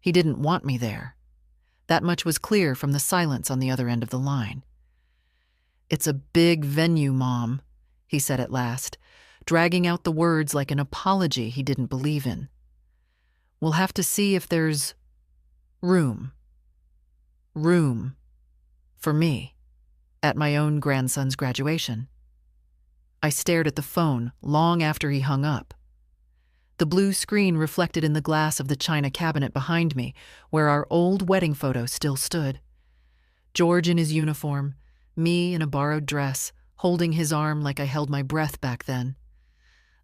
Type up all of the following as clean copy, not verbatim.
He didn't want me there. That much was clear from the silence on the other end of the line. "It's a big venue, Mom," he said at last, dragging out the words like an apology he didn't believe in. "We'll have to see if there's room. Room for me at my own grandson's graduation." I stared at the phone long after he hung up. The blue screen reflected in the glass of the china cabinet behind me, where our old wedding photo still stood. George in his uniform, me in a borrowed dress, holding his arm like I held my breath back then.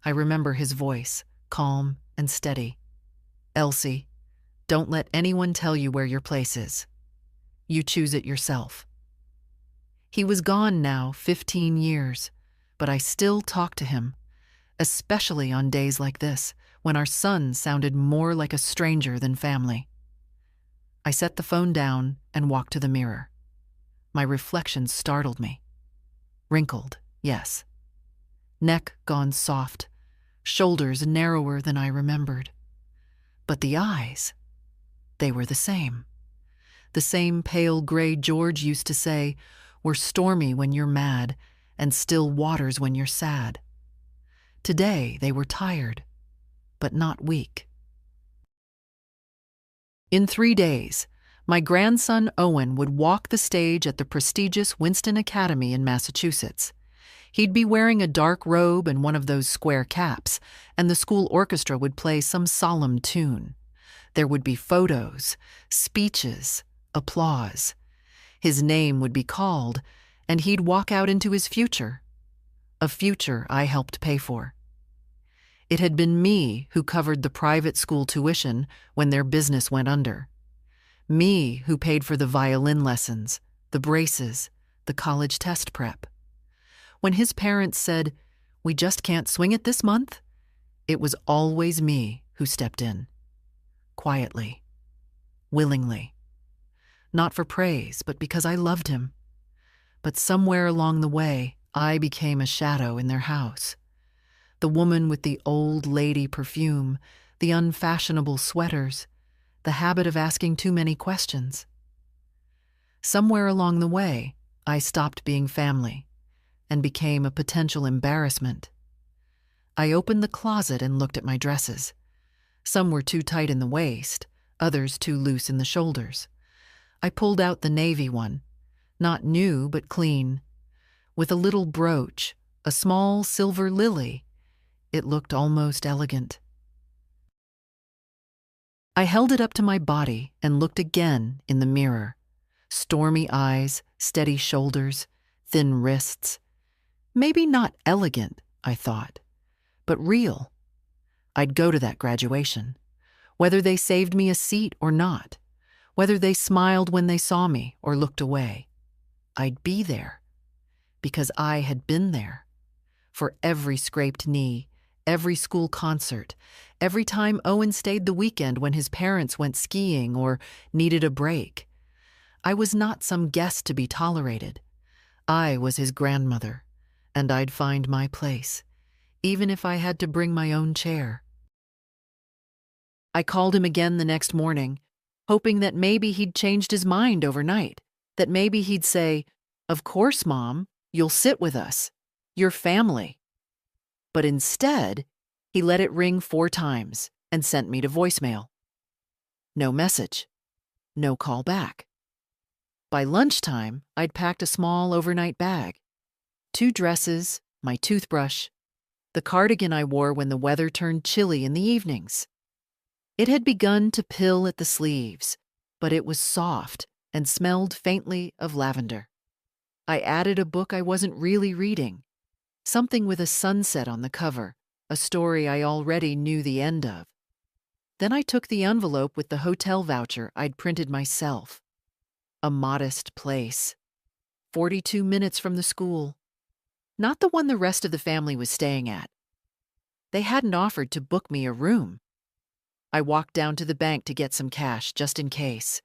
I remember his voice, calm and steady. "Elsie, don't let anyone tell you where your place is. You choose it yourself." He was gone now 15 years, but I still talk to him, especially on days like this, when our son sounded more like a stranger than family. I set the phone down and walked to the mirror. My reflection startled me. Wrinkled, yes. Neck gone soft, shoulders narrower than I remembered. But the eyes, they were the same. The same pale gray George used to say, "We're stormy when you're mad, and still waters when you're sad." Today they were tired, but not weak. In 3 days, my grandson Owen would walk the stage at the prestigious Winston Academy in Massachusetts. He'd be wearing a dark robe and one of those square caps, and the school orchestra would play some solemn tune. There would be photos, speeches, applause. His name would be called, and he'd walk out into his future, a future I helped pay for. It had been me who covered the private school tuition when their business went under. Me who paid for the violin lessons, the braces, the college test prep. When his parents said, "We just can't swing it this month," it was always me who stepped in. Quietly. Willingly. Not for praise, but because I loved him. But somewhere along the way, I became a shadow in their house. The woman with the old lady perfume, the unfashionable sweaters, the habit of asking too many questions. Somewhere along the way, I stopped being family and became a potential embarrassment. I opened the closet and looked at my dresses. Some were too tight in the waist, others too loose in the shoulders. I pulled out the navy one, not new but clean, with a little brooch, a small silver lily. It looked almost elegant. I held it up to my body and looked again in the mirror. Stormy eyes, steady shoulders, thin wrists. Maybe not elegant, I thought, but real. I'd go to that graduation, whether they saved me a seat or not, whether they smiled when they saw me or looked away. I'd be there, because I had been there, for every scraped knee, every school concert, every time Owen stayed the weekend when his parents went skiing or needed a break. I was not some guest to be tolerated. I was his grandmother, and I'd find my place, even if I had to bring my own chair. I called him again the next morning, hoping that maybe he'd changed his mind overnight, that maybe he'd say, "Of course, Mom, you'll sit with us. You're family." But instead, he let it ring 4 times and sent me to voicemail. No message. No call back. By lunchtime, I'd packed a small overnight bag. 2 dresses, my toothbrush, the cardigan I wore when the weather turned chilly in the evenings. It had begun to pill at the sleeves, but it was soft and smelled faintly of lavender. I added a book I wasn't really reading, something with a sunset on the cover, a story I already knew the end of. Then I took the envelope with the hotel voucher I'd printed myself. A modest place. 42 minutes from the school. Not the one the rest of the family was staying at. They hadn't offered to book me a room. I walked down to the bank to get some cash, just in case.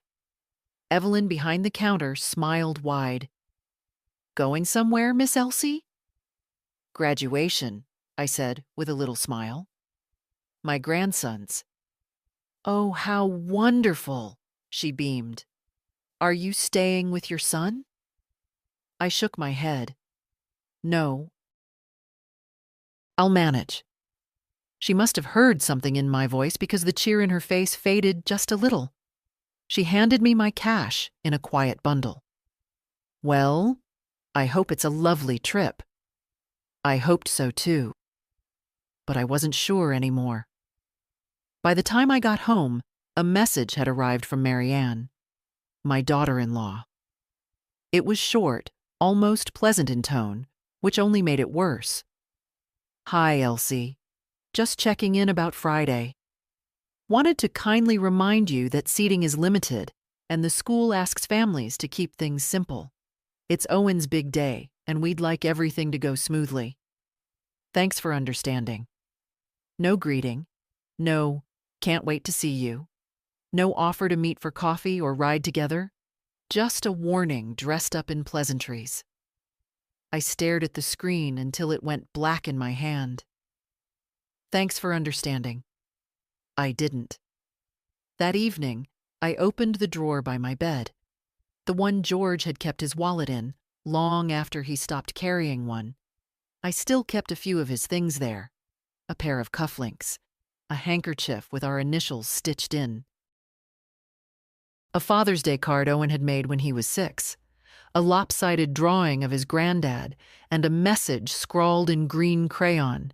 Evelyn behind the counter smiled wide. "Going somewhere, Miss Elsie?" "Graduation," I said with a little smile. "My grandson's." Oh, how wonderful, she beamed. Are you staying with your son? I shook my head. No, I'll manage. She must have heard something in my voice because the cheer in her face faded just a little. She handed me my cash in a quiet bundle. Well, I hope it's a lovely trip. I hoped so too, but I wasn't sure anymore. By the time I got home, a message had arrived from Marianne, my daughter-in-law. It was short, almost pleasant in tone, which only made it worse. Hi, Elsie. Just checking in about Friday. Wanted to kindly remind you that seating is limited, and the school asks families to keep things simple. It's Owen's big day, and we'd like everything to go smoothly. Thanks for understanding. No greeting. No, can't wait to see you. No offer to meet for coffee or ride together. Just a warning dressed up in pleasantries. I stared at the screen until it went black in my hand. Thanks for understanding. I didn't. That evening, I opened the drawer by my bed, the one George had kept his wallet in, long after he stopped carrying one. I still kept a few of his things there. A pair of cufflinks, a handkerchief with our initials stitched in, a Father's Day card Owen had made when he was 6, a lopsided drawing of his granddad, and a message scrawled in green crayon.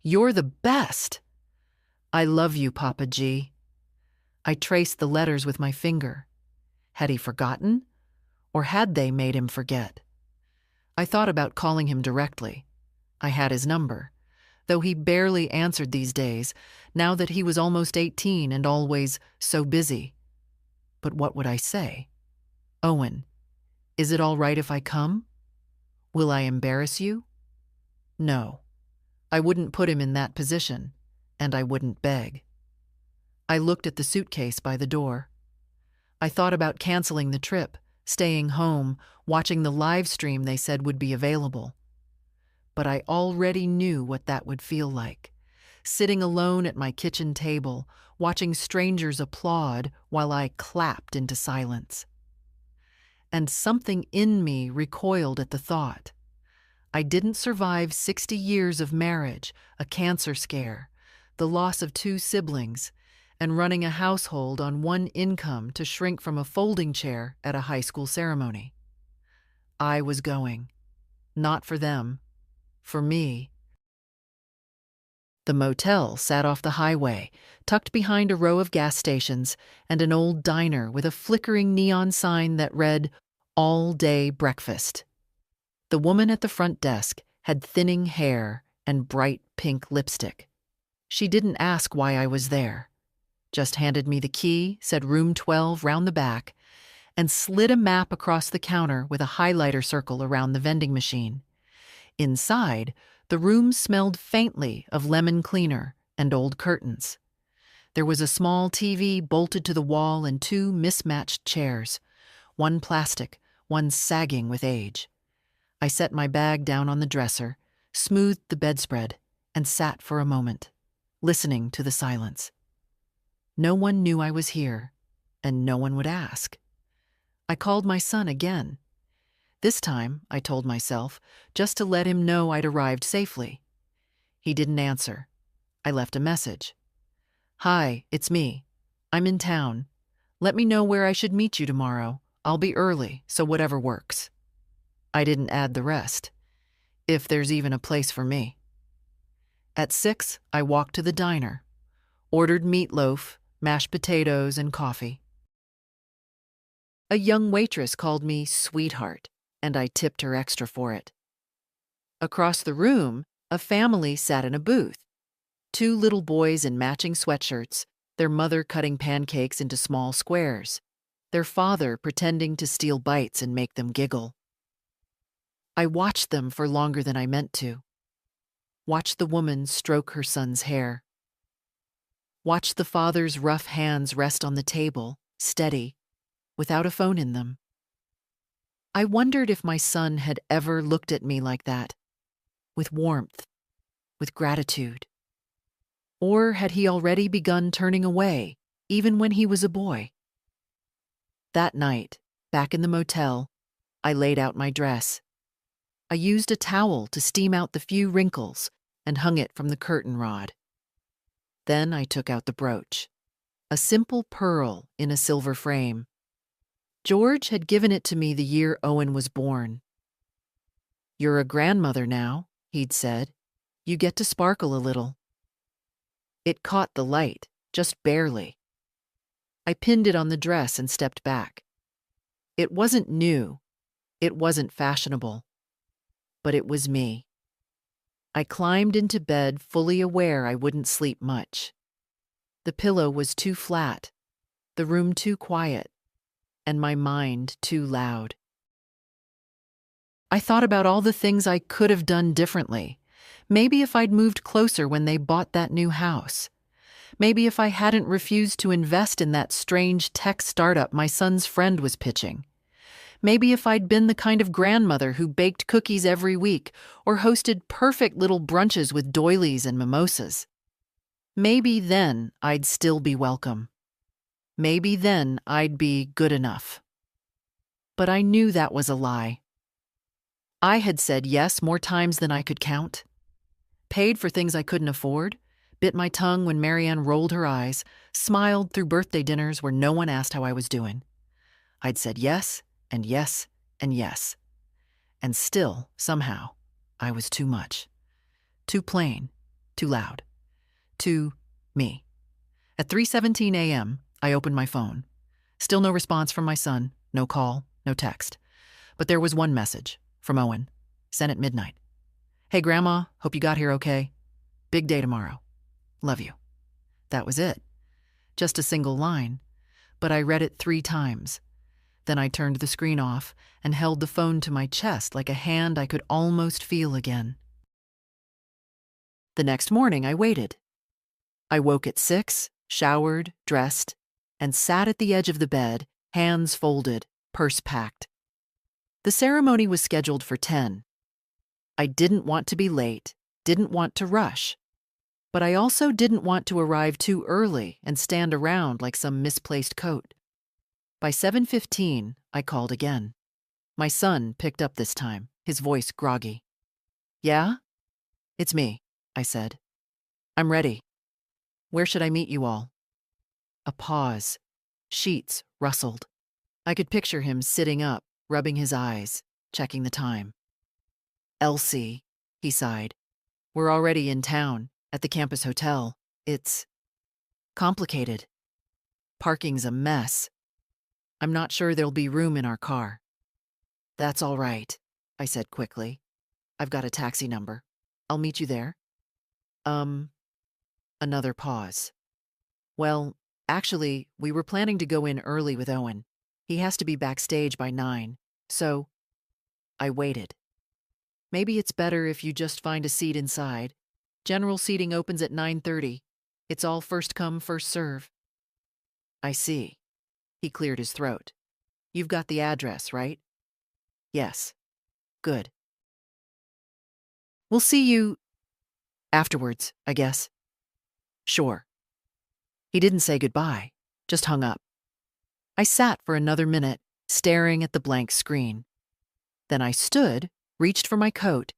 You're the best. I love you, Papa G. I traced the letters with my finger. Had he forgotten? Or had they made him forget? I thought about calling him directly. I had his number, though he barely answered these days, now that he was almost 18 and always so busy. But what would I say? Owen, is it all right if I come? Will I embarrass you? No, I wouldn't put him in that position, and I wouldn't beg. I looked at the suitcase by the door. I thought about canceling the trip, staying home, watching the live stream they said would be available. But I already knew what that would feel like. Sitting alone at my kitchen table, watching strangers applaud while I clapped into silence. And something in me recoiled at the thought. I didn't survive 60 years of marriage, a cancer scare, the loss of 2 siblings, and running a household on one income to shrink from a folding chair at a high school ceremony. I was going. Not for them. For me. The motel sat off the highway, tucked behind a row of gas stations and an old diner with a flickering neon sign that read, All-Day Breakfast. The woman at the front desk had thinning hair and bright pink lipstick. She didn't ask why I was there, just handed me the key, said room 12 round the back, and slid a map across the counter with a highlighter circle around the vending machine. Inside, the room smelled faintly of lemon cleaner and old curtains. There was a small TV bolted to the wall and 2 mismatched chairs, one plastic, one sagging with age. I set my bag down on the dresser, smoothed the bedspread, and sat for a moment, listening to the silence. No one knew I was here, and no one would ask. I called my son again. This time, I told myself, just to let him know I'd arrived safely. He didn't answer. I left a message. Hi, it's me. I'm in town. Let me know where I should meet you tomorrow. I'll be early, so whatever works. I didn't add the rest, if there's even a place for me. At 6, I walked to the diner, ordered meatloaf, mashed potatoes, and coffee. A young waitress called me sweetheart, and I tipped her extra for it. Across the room, a family sat in a booth. 2 little boys in matching sweatshirts, their mother cutting pancakes into small squares, their father pretending to steal bites and make them giggle. I watched them for longer than I meant to. Watched the woman stroke her son's hair. Watched the father's rough hands rest on the table, steady, without a phone in them. I wondered if my son had ever looked at me like that, with warmth, with gratitude. Or had he already begun turning away, even when he was a boy. That night, back in the motel, I laid out my dress. I used a towel to steam out the few wrinkles and hung it from the curtain rod. Then I took out the brooch, a simple pearl in a silver frame. George had given it to me the year Owen was born. "You're a grandmother now," he'd said. "You get to sparkle a little." It caught the light, just barely. I pinned it on the dress and stepped back. It wasn't new. It wasn't fashionable. But it was me. I climbed into bed fully aware I wouldn't sleep much. The pillow was too flat, the room too quiet, and my mind too loud. I thought about all the things I could have done differently. Maybe if I'd moved closer when they bought that new house. Maybe if I hadn't refused to invest in that strange tech startup my son's friend was pitching. Maybe if I'd been the kind of grandmother who baked cookies every week or hosted perfect little brunches with doilies and mimosas. Maybe then I'd still be welcome. Maybe then I'd be good enough. But I knew that was a lie. I had said yes more times than I could count. Paid for things I couldn't afford, bit my tongue when Marianne rolled her eyes, smiled through birthday dinners where no one asked how I was doing. I'd said yes, and yes, and yes. And still, somehow, I was too much. Too plain, too loud, too me. At 3:17 a.m., I opened my phone. Still no response from my son, no call, no text. But there was one message, from Owen, sent at midnight. "Hey, Grandma, hope you got here okay. Big day tomorrow. Love you." That was it. Just a single line. But I read it 3 times. Then I turned the screen off and held the phone to my chest like a hand I could almost feel again. The next morning, I waited. I woke at 6, showered, dressed, and sat at the edge of the bed, hands folded, purse packed. The ceremony was scheduled for 10. I didn't want to be late, didn't want to rush. But I also didn't want to arrive too early and stand around like some misplaced coat. By 7:15, I called again. My son picked up this time, his voice groggy. "Yeah? It's me," I said. "I'm ready. Where should I meet you all?" A pause. Sheets rustled. I could picture him sitting up, rubbing his eyes, checking the time. "Elsie," he sighed. "We're already in town, at the campus hotel. It's complicated. Parking's a mess. I'm not sure there'll be room in our car." "That's all right," I said quickly. "I've got a taxi number. I'll meet you there." Another pause. "Well, actually, we were planning to go in early with Owen. He has to be backstage by 9, so..." I waited. "Maybe it's better if you just find a seat inside. General seating opens at 9:30. It's all first come, first serve." "I see." He cleared his throat. "You've got the address, right?" "Yes." "Good. We'll see you afterwards, I guess." "Sure." He didn't say goodbye, just hung up. I sat for another minute, staring at the blank screen. Then I stood, reached for my coat,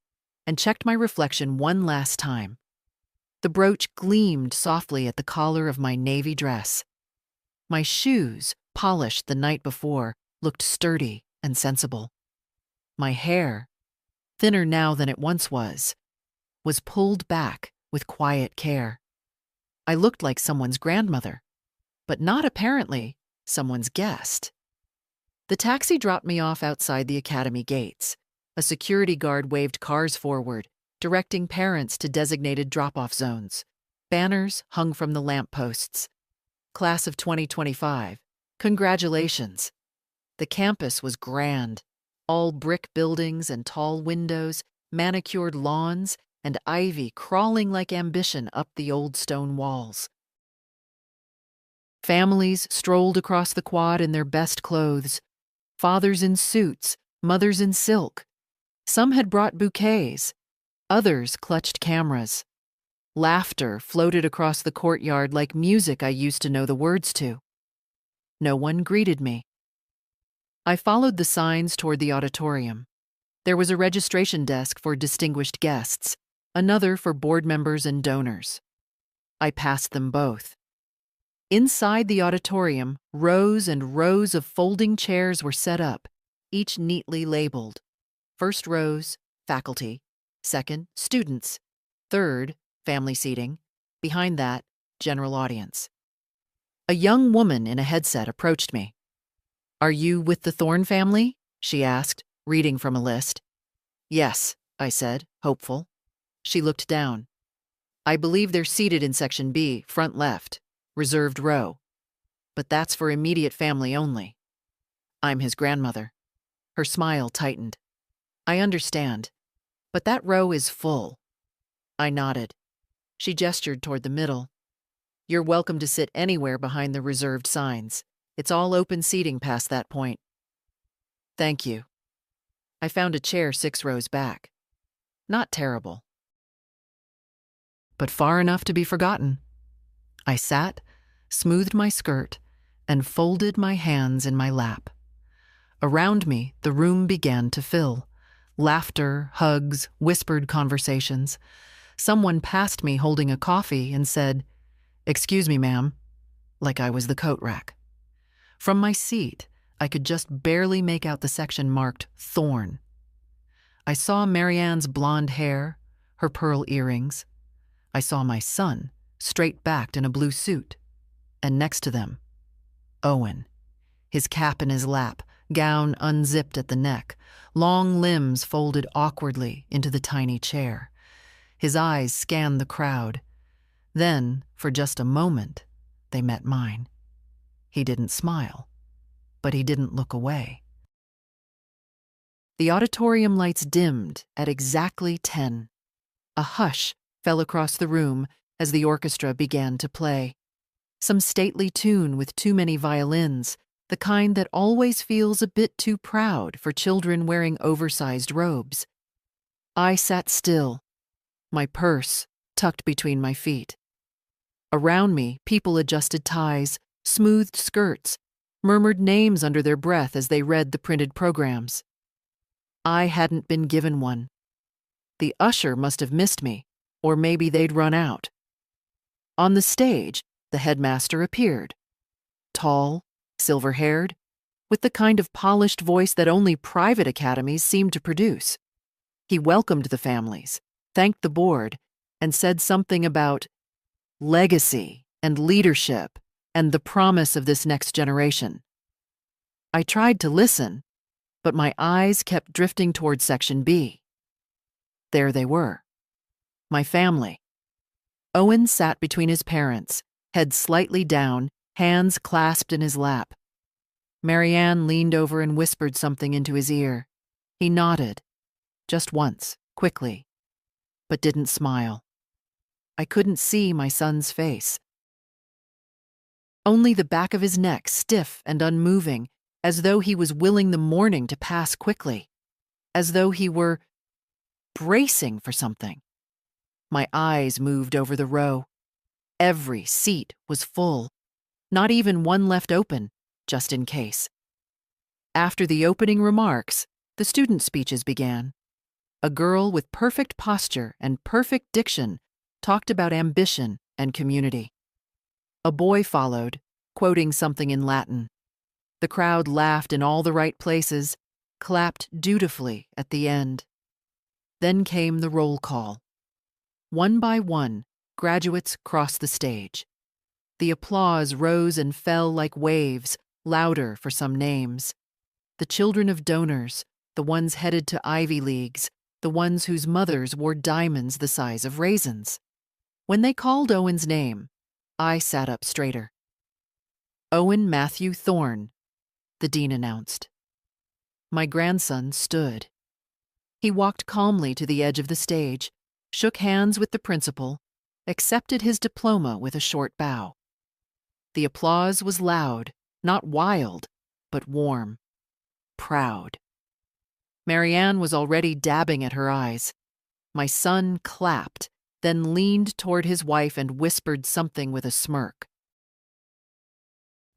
and checked my reflection one last time. The brooch gleamed softly at the collar of my navy dress. My shoes, polished the night before, looked sturdy and sensible. My hair, thinner now than it once was pulled back with quiet care. I looked like someone's grandmother, but not apparently someone's guest. The taxi dropped me off outside the academy gates. A security guard waved cars forward, directing parents to designated drop-off zones. Banners hung from the lampposts. "Class of 2025. Congratulations." The campus was grand. All brick buildings and tall windows, manicured lawns, and ivy crawling like ambition up the old stone walls. Families strolled across the quad in their best clothes. Fathers in suits, mothers in silk. Some had brought bouquets. Others clutched cameras. Laughter floated across the courtyard like music I used to know the words to. No one greeted me. I followed the signs toward the auditorium. There was a registration desk for distinguished guests, another for board members and donors. I passed them both. Inside the auditorium, rows and rows of folding chairs were set up, each neatly labeled. First rows, faculty. Second, students. Third, family seating. Behind that, general audience. A young woman in a headset approached me. "Are you with the Thorne family?" she asked, reading from a list. "Yes," I said, hopeful. She looked down. "I believe they're seated in Section B, front left, reserved row. But that's for immediate family only. I'm his grandmother." Her smile tightened. "I understand, but that row is full." I nodded. She gestured toward the middle. "You're welcome to sit anywhere behind the reserved signs. It's all open seating past that point." "Thank you." I found a chair 6 rows back. Not terrible, but far enough to be forgotten. I sat, smoothed my skirt, and folded my hands in my lap. Around me, the room began to fill. Laughter, hugs, whispered conversations. Someone passed me holding a coffee and said, "Excuse me, ma'am," like I was the coat rack. From my seat, I could just barely make out the section marked Thorne. I saw Marianne's blonde hair, her pearl earrings. I saw my son, straight-backed in a blue suit. And next to them, Owen, his cap in his lap, gown unzipped at the neck, long limbs folded awkwardly into the tiny chair. His eyes scanned the crowd. Then, for just a moment, they met mine. He didn't smile, but he didn't look away. The auditorium lights dimmed at exactly 10. A hush fell across the room as the orchestra began to play. Some stately tune with too many violins, the kind that always feels a bit too proud for children wearing oversized robes. I sat still, my purse tucked between my feet. Around me, people adjusted ties, smoothed skirts, murmured names under their breath as they read the printed programs. I hadn't been given one. The usher must have missed me, or maybe they'd run out. On the stage, the headmaster appeared. Tall, silver-haired, with the kind of polished voice that only private academies seem to produce. He welcomed the families, thanked the board, and said something about legacy and leadership and the promise of this next generation. I tried to listen, but my eyes kept drifting toward Section B. There they were. My family. Owen sat between his parents, head slightly down, hands clasped in his lap. Marianne leaned over and whispered something into his ear. He nodded, just once, quickly, but didn't smile. I couldn't see my son's face. Only the back of his neck stiff and unmoving, as though he was willing the morning to pass quickly, as though he were bracing for something. My eyes moved over the row. Every seat was full, not even one left open, just in case. After the opening remarks, the student speeches began. A girl with perfect posture and perfect diction talked about ambition and community. A boy followed, quoting something in Latin. The crowd laughed in all the right places, clapped dutifully at the end. Then came the roll call. One by one, graduates crossed the stage. The applause rose and fell like waves, louder for some names. The children of donors, the ones headed to Ivy Leagues, the ones whose mothers wore diamonds the size of raisins. When they called Owen's name, I sat up straighter. "Owen Matthew Thorne," the dean announced. My grandson stood. He walked calmly to the edge of the stage, shook hands with the principal, accepted his diploma with a short bow. The applause was loud, not wild, but warm, proud. Marianne was already dabbing at her eyes. My son clapped, then leaned toward his wife and whispered something with a smirk.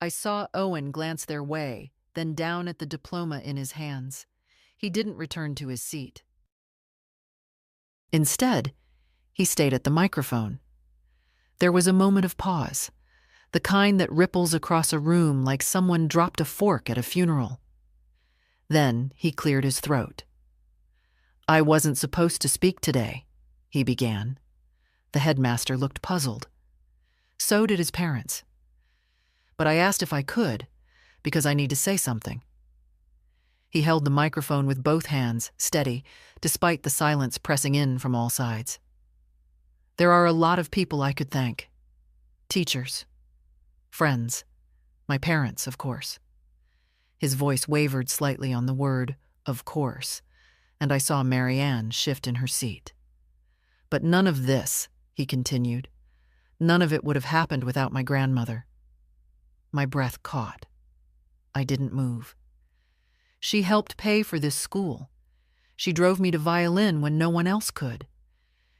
I saw Owen glance their way, then down at the diploma in his hands. He didn't return to his seat. Instead, he stayed at the microphone. There was a moment of pause, the kind that ripples across a room like someone dropped a fork at a funeral. Then he cleared his throat. "I wasn't supposed to speak today," he began. The headmaster looked puzzled. So did his parents. But I asked if I could, because I need to say something. He held the microphone with both hands, steady, despite the silence pressing in from all sides. "There are a lot of people I could thank. Teachers, friends, my parents, of course." His voice wavered slightly on the word, "of course," and I saw Marianne shift in her seat. "But none of this," he continued, "none of it would have happened without my grandmother." My breath caught. I didn't move. She helped pay for this school. She drove me to violin when no one else could.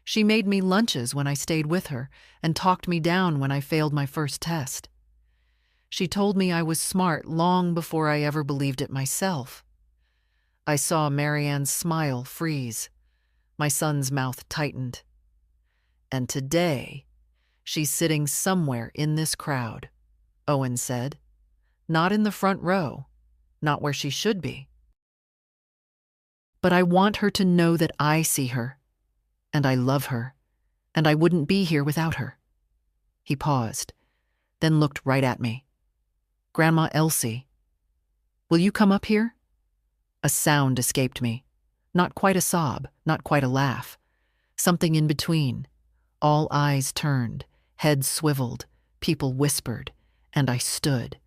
She made me lunches when I stayed with her and talked me down when I failed my first test. She told me I was smart long before I ever believed it myself. I saw Marianne's smile freeze. My son's mouth tightened. "And today, she's sitting somewhere in this crowd," Owen said. "Not in the front row, not where she should be. But I want her to know that I see her, and I love her, and I wouldn't be here without her." He paused, then looked right at me. "Grandma Elsie, will you come up here?" A sound escaped me. Not quite a sob, not quite a laugh. Something in between. All eyes turned, heads swiveled, people whispered, and I stood.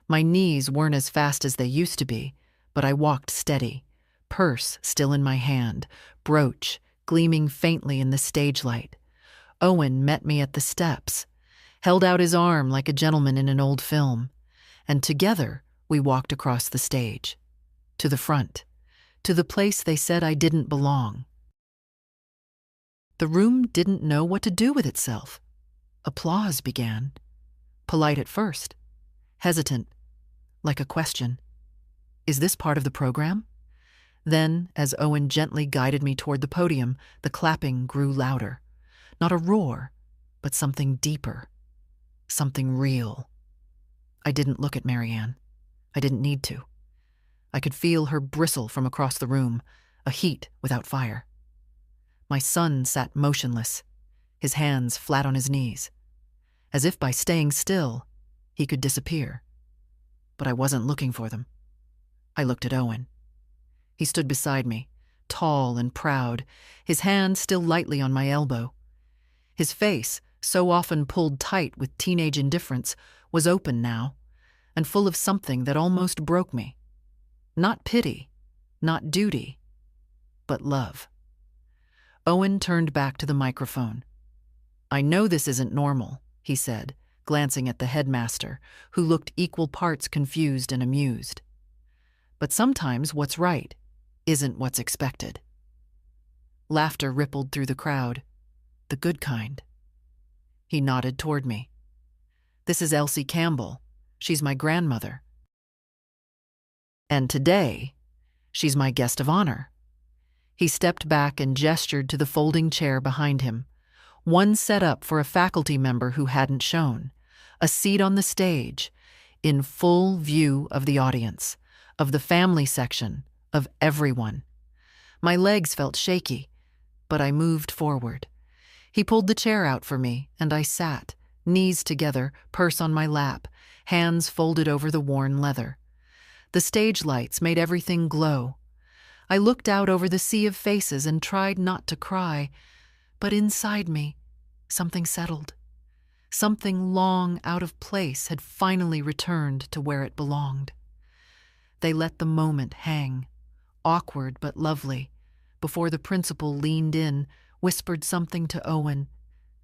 My knees weren't as fast as they used to be, but I walked steady, purse still in my hand, brooch gleaming faintly in the stage light. Owen met me at the steps, held out his arm like a gentleman in an old film, and together we walked across the stage, to the front, to the place they said I didn't belong. The room didn't know what to do with itself. Applause began. Polite at first, hesitant, like a question. Is this part of the program? Then, as Owen gently guided me toward the podium, the clapping grew louder. Not a roar, but something deeper, something real. I didn't look at Marianne. I didn't need to. I could feel her bristle from across the room, a heat without fire. My son sat motionless, his hands flat on his knees, as if by staying still, he could disappear. But I wasn't looking for them. I looked at Owen. He stood beside me, tall and proud, his hand still lightly on my elbow. His face, so often pulled tight with teenage indifference, was open now, and full of something that almost broke me. Not pity, not duty, but love. Owen turned back to the microphone. "I know this isn't normal," he said, glancing at the headmaster, who looked equal parts confused and amused. "But sometimes what's right isn't what's expected." Laughter rippled through the crowd, the good kind. He nodded toward me. "This is Elsie Campbell. She's my grandmother. And today, she's my guest of honor." He stepped back and gestured to the folding chair behind him, one set up for a faculty member who hadn't shown, a seat on the stage, in full view of the audience, of the family section, of everyone. My legs felt shaky, but I moved forward. He pulled the chair out for me, and I sat, knees together, purse on my lap, hands folded over the worn leather. The stage lights made everything glow. I looked out over the sea of faces and tried not to cry, but inside me, something settled. Something long out of place had finally returned to where it belonged. They let the moment hang, awkward but lovely, before the principal leaned in, whispered something to Owen,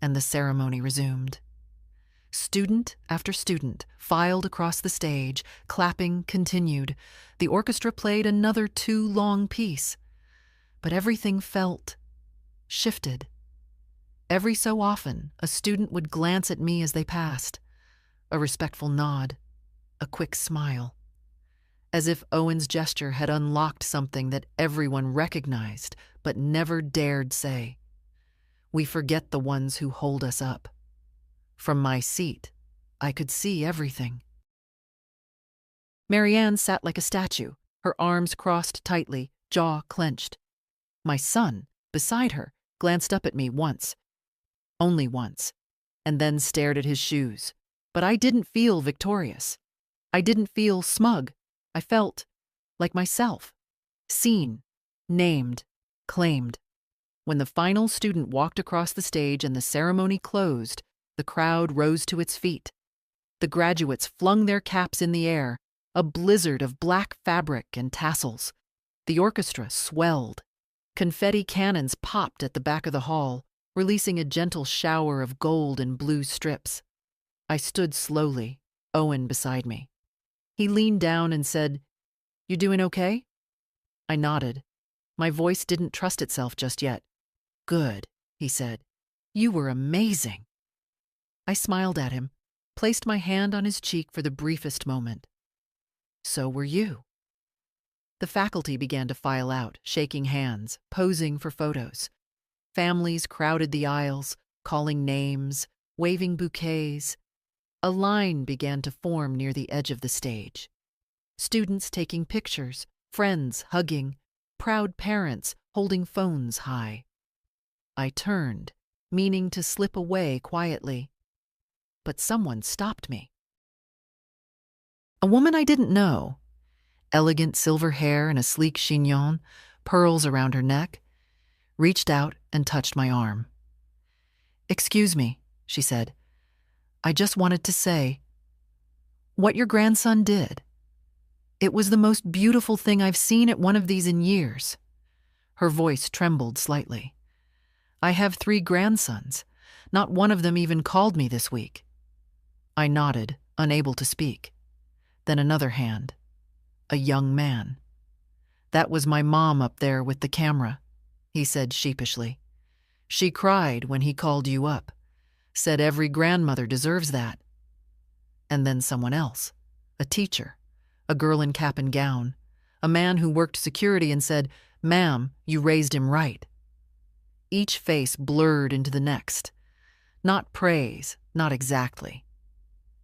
and the ceremony resumed. Student after student filed across the stage, clapping continued. The orchestra played another too long piece. But everything felt shifted. Every so often, a student would glance at me as they passed, a respectful nod, a quick smile, as if Owen's gesture had unlocked something that everyone recognized but never dared say. We forget the ones who hold us up. From my seat, I could see everything. Marianne sat like a statue, her arms crossed tightly, jaw clenched. My son, beside her, glanced up at me once, only once, and then stared at his shoes. But I didn't feel victorious. I didn't feel smug. I felt like myself, seen, named, claimed. When the final student walked across the stage and the ceremony closed, the crowd rose to its feet. The graduates flung their caps in the air, a blizzard of black fabric and tassels. The orchestra swelled. Confetti cannons popped at the back of the hall, releasing a gentle shower of gold and blue strips. I stood slowly, Owen beside me. He leaned down and said, "You doing okay?" I nodded. My voice didn't trust itself just yet. "Good," he said. "You were amazing." I smiled at him, placed my hand on his cheek for the briefest moment. "So were you." The faculty began to file out, shaking hands, posing for photos. Families crowded the aisles, calling names, waving bouquets. A line began to form near the edge of the stage. Students taking pictures, friends hugging, proud parents holding phones high. I turned, meaning to slip away quietly. But someone stopped me. A woman I didn't know, elegant silver hair and a sleek chignon, pearls around her neck, reached out and touched my arm. "Excuse me," she said. "I just wanted to say what your grandson did. It was the most beautiful thing I've seen at one of these in years." Her voice trembled slightly. "I have 3 grandsons. Not one of them even called me this week." I nodded, unable to speak. Then another hand. A young man. "That was my mom up there with the camera," he said sheepishly. "She cried when he called you up. Said every grandmother deserves that." And then someone else. A teacher. A girl in cap and gown. A man who worked security and said, "Ma'am, you raised him right." Each face blurred into the next. Not praise, not exactly.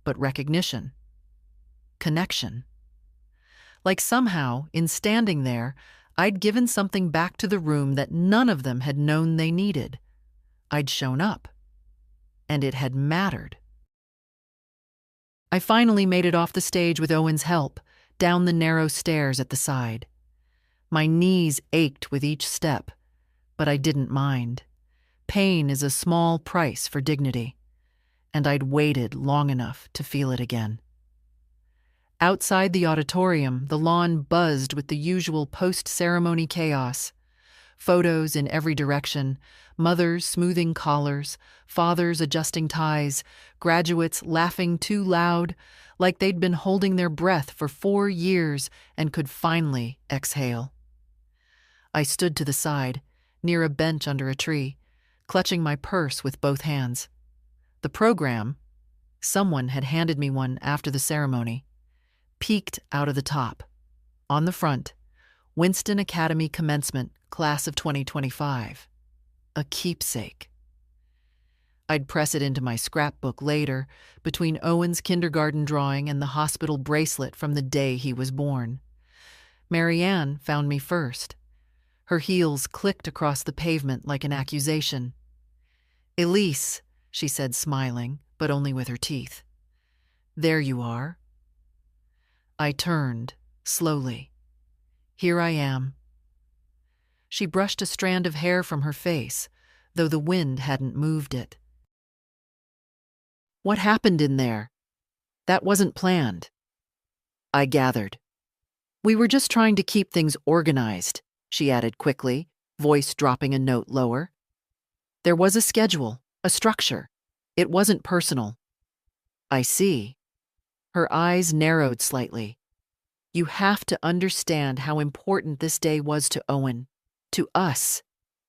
But recognition. Connection. Like somehow, in standing there, I'd given something back to the room that none of them had known they needed. I'd shown up. And it had mattered. I finally made it off the stage with Owen's help, down the narrow stairs at the side. My knees ached with each step, but I didn't mind. Pain is a small price for dignity, and I'd waited long enough to feel it again. Outside the auditorium, the lawn buzzed with the usual post-ceremony chaos. Photos in every direction, mothers smoothing collars, fathers adjusting ties, graduates laughing too loud, like they'd been holding their breath for 4 years and could finally exhale. I stood to the side, near a bench under a tree, clutching my purse with both hands. The program, someone had handed me one after the ceremony, peeked out of the top. On the front, Winston Academy Commencement, Class of 2025. A keepsake. I'd press it into my scrapbook later, between Owen's kindergarten drawing and the hospital bracelet from the day he was born. Marianne found me first. Her heels clicked across the pavement like an accusation. "Elise," she said, smiling, but only with her teeth. "There you are." I turned, slowly. Here I am. She brushed a strand of hair from her face, though the wind hadn't moved it. "What happened in there? That wasn't planned." I gathered. "We were just trying to keep things organized," she added quickly, voice dropping a note lower. "There was a schedule, a structure. It wasn't personal." "I see." Her eyes narrowed slightly. "You have to understand how important this day was to Owen, to us.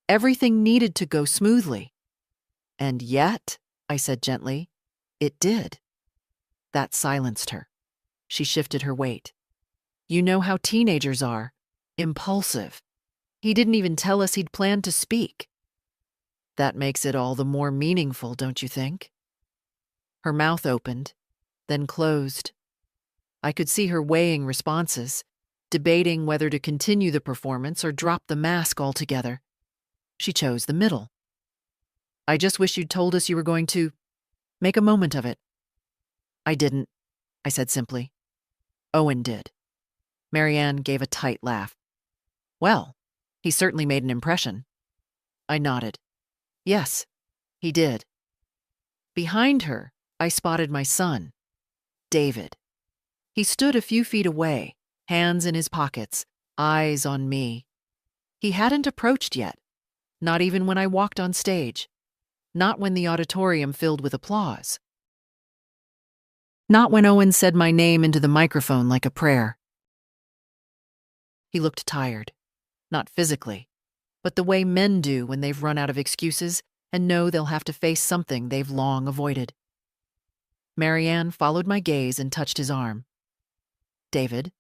Everything needed to go smoothly." And yet, I said gently, it did. That silenced her. She shifted her weight. You know how teenagers are. Impulsive. He didn't even tell us he'd planned to speak. That makes it all the more meaningful, don't you think? Her mouth opened, then closed. I could see her weighing responses, debating whether to continue the performance or drop the mask altogether. She chose the middle. I just wish you'd told us you were going to make a moment of it. I didn't, I said simply. Owen did. Marianne gave a tight laugh. Well, he certainly made an impression. I nodded. Yes, he did. Behind her, I spotted my son, David. He stood a few feet away, hands in his pockets, eyes on me. He hadn't approached yet, not even when I walked on stage, not when the auditorium filled with applause. Not when Owen said my name into the microphone like a prayer. He looked tired, not physically, but the way men do when they've run out of excuses and know they'll have to face something they've long avoided. Marianne followed my gaze and touched his arm. David,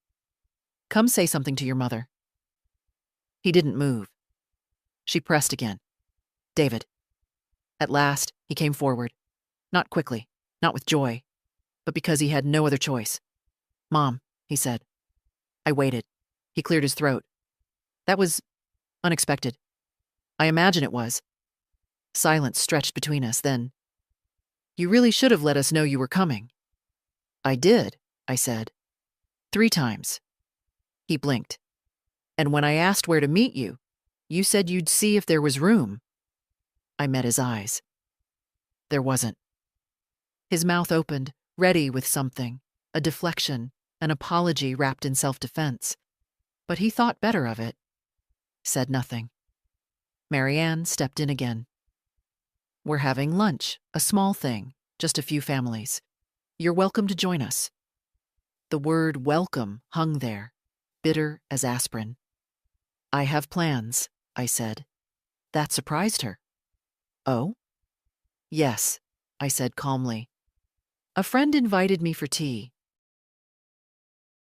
come say something to your mother. He didn't move. She pressed again. David. At last, he came forward. Not quickly, not with joy, but because he had no other choice. Mom, he said. I waited. He cleared his throat. That was unexpected. I imagine it was. Silence stretched between us, then. You really should have let us know you were coming. I did, I said. 3 times. He blinked. And when I asked where to meet you, you said you'd see if there was room. I met his eyes. There wasn't. His mouth opened, ready with something, a deflection, an apology wrapped in self-defense. But he thought better of it. Said nothing. Marianne stepped in again. We're having lunch, a small thing, just a few families. You're welcome to join us. The word welcome hung there, bitter as aspirin. I have plans, I said. That surprised her. Oh? Yes, I said calmly. A friend invited me for tea.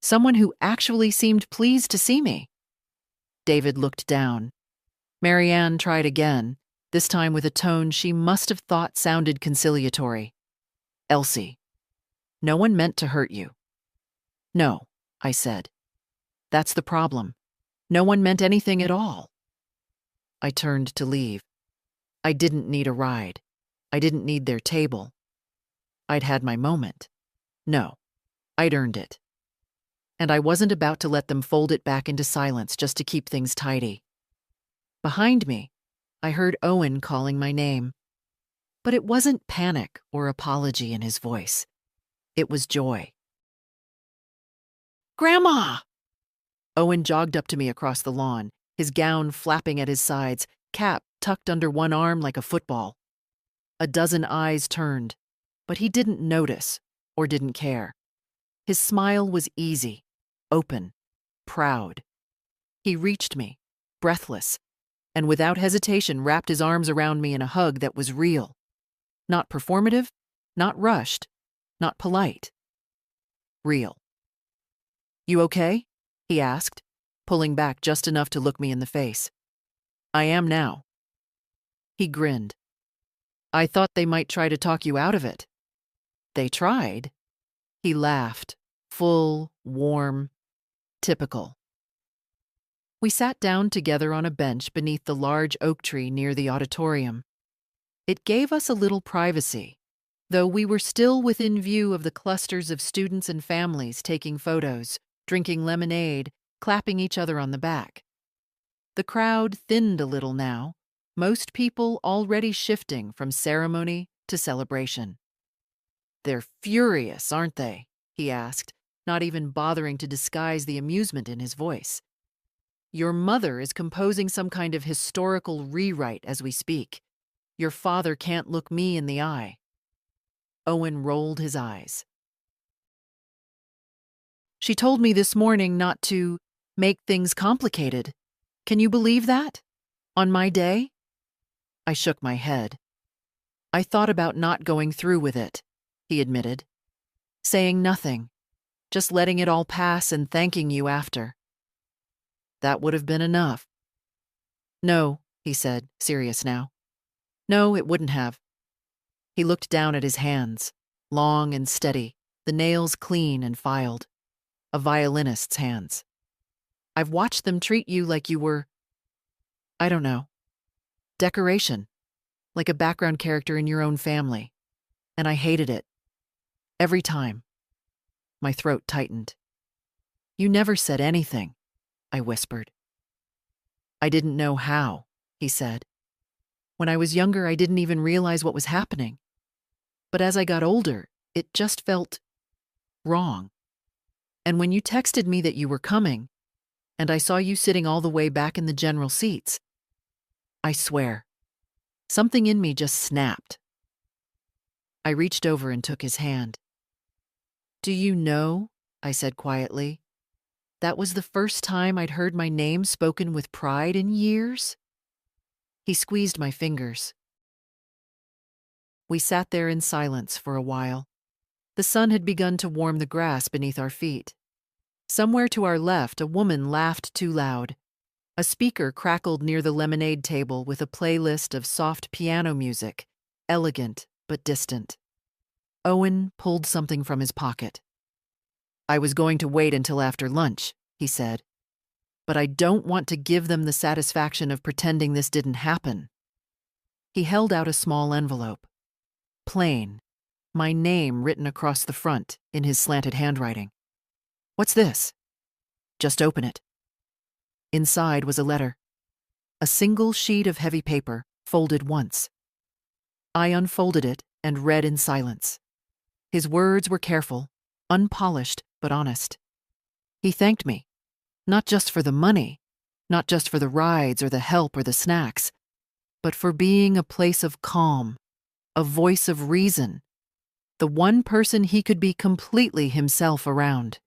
Someone who actually seemed pleased to see me. David looked down. Marianne tried again, this time with a tone she must have thought sounded conciliatory. Elsie, no one meant to hurt you. No, I said. That's the problem. No one meant anything at all. I turned to leave. I didn't need a ride. I didn't need their table. I'd had my moment. No, I'd earned it. And I wasn't about to let them fold it back into silence just to keep things tidy. Behind me, I heard Owen calling my name. But it wasn't panic or apology in his voice. It was joy. Grandma! Owen jogged up to me across the lawn, his gown flapping at his sides, cap tucked under one arm like a football. A dozen eyes turned, but he didn't notice or didn't care. His smile was easy, open, proud. He reached me, breathless, and without hesitation wrapped his arms around me in a hug that was real. Not performative, not rushed, not polite. Real. You okay? He asked, pulling back just enough to look me in the face. I am now. He grinned. I thought they might try to talk you out of it. They tried. He laughed, full, warm, typical. We sat down together on a bench beneath the large oak tree near the auditorium. It gave us a little privacy, though we were still within view of the clusters of students and families taking photos, drinking lemonade, clapping each other on the back. The crowd thinned a little now, most people already shifting from ceremony to celebration. They're furious, aren't they? He asked, not even bothering to disguise the amusement in his voice. Your mother is composing some kind of historical rewrite as we speak. Your father can't look me in the eye. Owen rolled his eyes. She told me this morning not to make things complicated. Can you believe that? On my day? I shook my head. I thought about not going through with it, he admitted. Saying nothing, just letting it all pass and thanking you after. That would have been enough. No, he said, serious now. No, it wouldn't have. He looked down at his hands, long and steady, the nails clean and filed. A violinist's hands. I've watched them treat you like you were, I don't know, decoration, like a background character in your own family. And I hated it. Every time. My throat tightened. You never said anything, I whispered. I didn't know how, he said. When I was younger, I didn't even realize what was happening. But as I got older, it just felt wrong. And when you texted me that you were coming, and I saw you sitting all the way back in the general seats, I swear, something in me just snapped. I reached over and took his hand. Do you know, I said quietly, that was the first time I'd heard my name spoken with pride in years? He squeezed my fingers. We sat there in silence for a while. The sun had begun to warm the grass beneath our feet. Somewhere to our left, a woman laughed too loud. A speaker crackled near the lemonade table with a playlist of soft piano music, elegant but distant. Owen pulled something from his pocket. I was going to wait until after lunch, he said. But I don't want to give them the satisfaction of pretending this didn't happen. He held out a small envelope. Plain, my name written across the front in his slanted handwriting. What's this? Just open it. Inside was a letter. A single sheet of heavy paper, folded once. I unfolded it and read in silence. His words were careful, unpolished but honest. He thanked me, not just for the money, not just for the rides or the help or the snacks, but for being a place of calm, a voice of reason, the one person he could be completely himself around.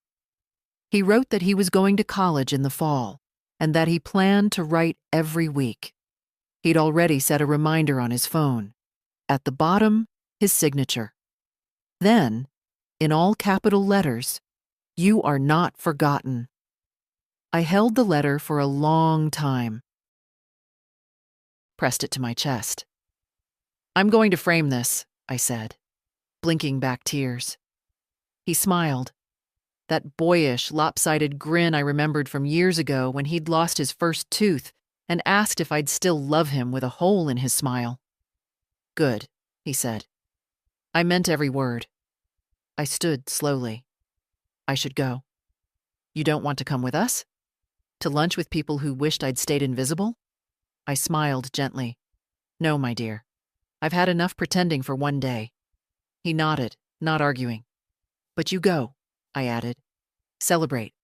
He wrote that he was going to college in the fall and that he planned to write every week. He'd already set a reminder on his phone. At the bottom, his signature. Then, in all capital letters, "You are not forgotten." I held the letter for a long time. Pressed it to my chest. I'm going to frame this, I said, blinking back tears. He smiled. That boyish, lopsided grin I remembered from years ago when he'd lost his first tooth and asked if I'd still love him with a hole in his smile. Good, he said. I meant every word. I stood slowly. I should go. You don't want to come with us? To lunch with people who wished I'd stayed invisible? I smiled gently. No, my dear. I've had enough pretending for one day. He nodded, not arguing. But you go, I added. Celebrate.